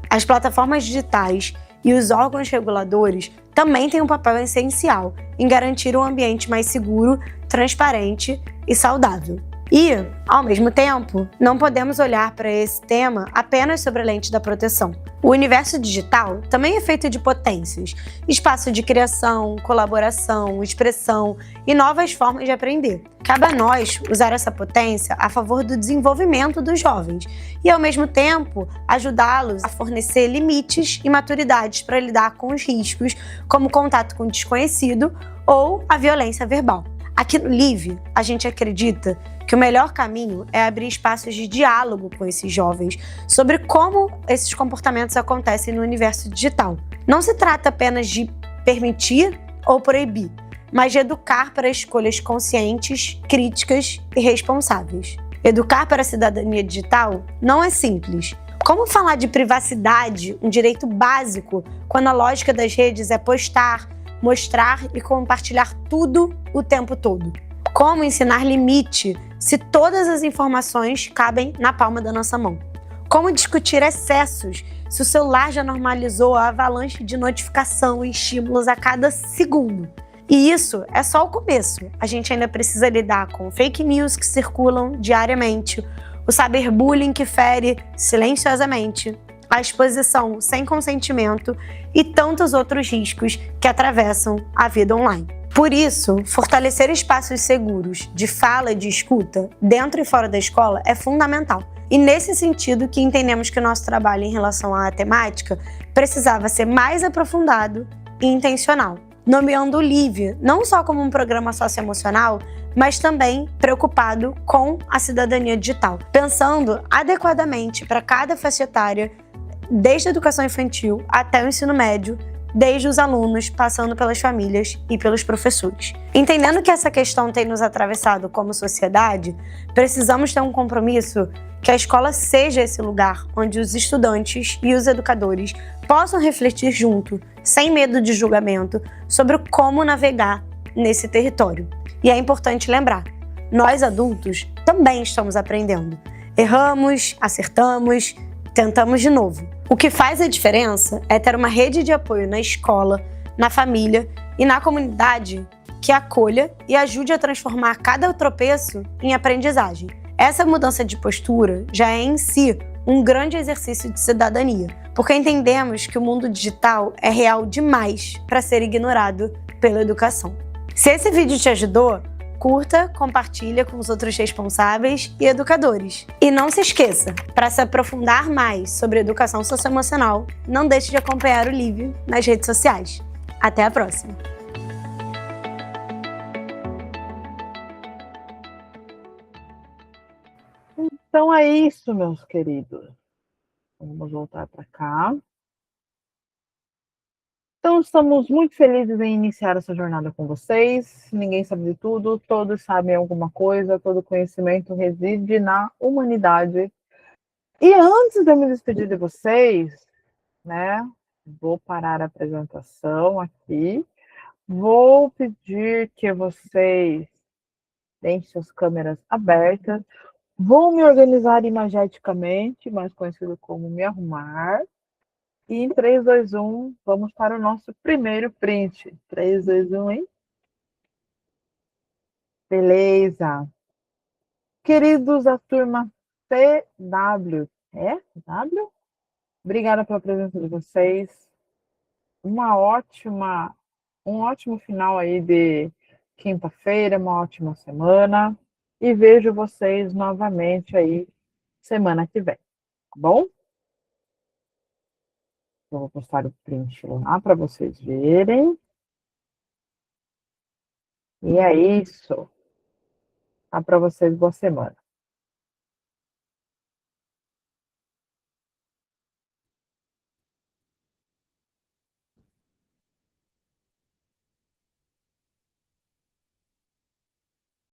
As plataformas digitais e os órgãos reguladores também têm um papel essencial em garantir um ambiente mais seguro, transparente e saudável. E, ao mesmo tempo, não podemos olhar para esse tema apenas sobre a lente da proteção. O universo digital também é feito de potências, espaço de criação, colaboração, expressão e novas formas de aprender. Cabe a nós usar essa potência a favor do desenvolvimento dos jovens e, ao mesmo tempo, ajudá-los a fornecer limites e maturidades para lidar com os riscos, como contato com o desconhecido ou a violência verbal. Aqui no LIVE, a gente acredita que o melhor caminho é abrir espaços de diálogo com esses jovens sobre como esses comportamentos acontecem no universo digital. Não se trata apenas de permitir ou proibir, mas de educar para escolhas conscientes, críticas e responsáveis. Educar para a cidadania digital não é simples. Como falar de privacidade, um direito básico, quando a lógica das redes é postar, mostrar e compartilhar tudo o tempo todo? Como ensinar limite se todas as informações cabem na palma da nossa mão? Como discutir excessos se o celular já normalizou a avalanche de notificação e estímulos a cada segundo? E isso é só o começo. A gente ainda precisa lidar com fake news que circulam diariamente, o cyberbullying que fere silenciosamente, a exposição sem consentimento e tantos outros riscos que atravessam a vida online. Por isso, fortalecer espaços seguros de fala e de escuta, dentro e fora da escola, é fundamental. E nesse sentido que entendemos que o nosso trabalho em relação à temática precisava ser mais aprofundado e intencional, nomeando o LIVE não só como um programa socioemocional, mas também preocupado com a cidadania digital, pensando adequadamente para cada faixa etária, desde a educação infantil até o ensino médio, desde os alunos, passando pelas famílias e pelos professores. Entendendo que essa questão tem nos atravessado como sociedade, precisamos ter um compromisso que a escola seja esse lugar onde os estudantes e os educadores possam refletir junto, sem medo de julgamento, sobre como navegar nesse território. E é importante lembrar, nós adultos também estamos aprendendo. Erramos, acertamos, tentamos de novo. O que faz a diferença é ter uma rede de apoio na escola, na família e na comunidade que acolha e ajude a transformar cada tropeço em aprendizagem. Essa mudança de postura já é em si um grande exercício de cidadania, porque entendemos que o mundo digital é real demais para ser ignorado pela educação. Se esse vídeo te ajudou, curta, compartilha com os outros responsáveis e educadores. E não se esqueça, para se aprofundar mais sobre educação socioemocional, não deixe de acompanhar o LIVE nas redes sociais. Até a próxima! Então é isso, meus queridos. Vamos voltar para cá. Então, estamos muito felizes em iniciar essa jornada com vocês. Ninguém sabe de tudo, todos sabem alguma coisa, todo conhecimento reside na humanidade. E antes de eu me despedir de vocês, né, vou parar a apresentação aqui. Vou pedir que vocês deixem suas câmeras abertas. Vou me organizar imageticamente, mais conhecido como me arrumar. E em 3, 2, 1, vamos para o nosso primeiro print. 3, 2, 1, hein? Beleza. Queridos da turma CW. É? CW? Obrigada pela presença de vocês. Um ótimo final aí de quinta-feira, uma ótima semana. E vejo vocês novamente aí semana que vem. Tá bom? Eu vou postar o print lá para vocês verem. E é isso. Tá para vocês, boa semana.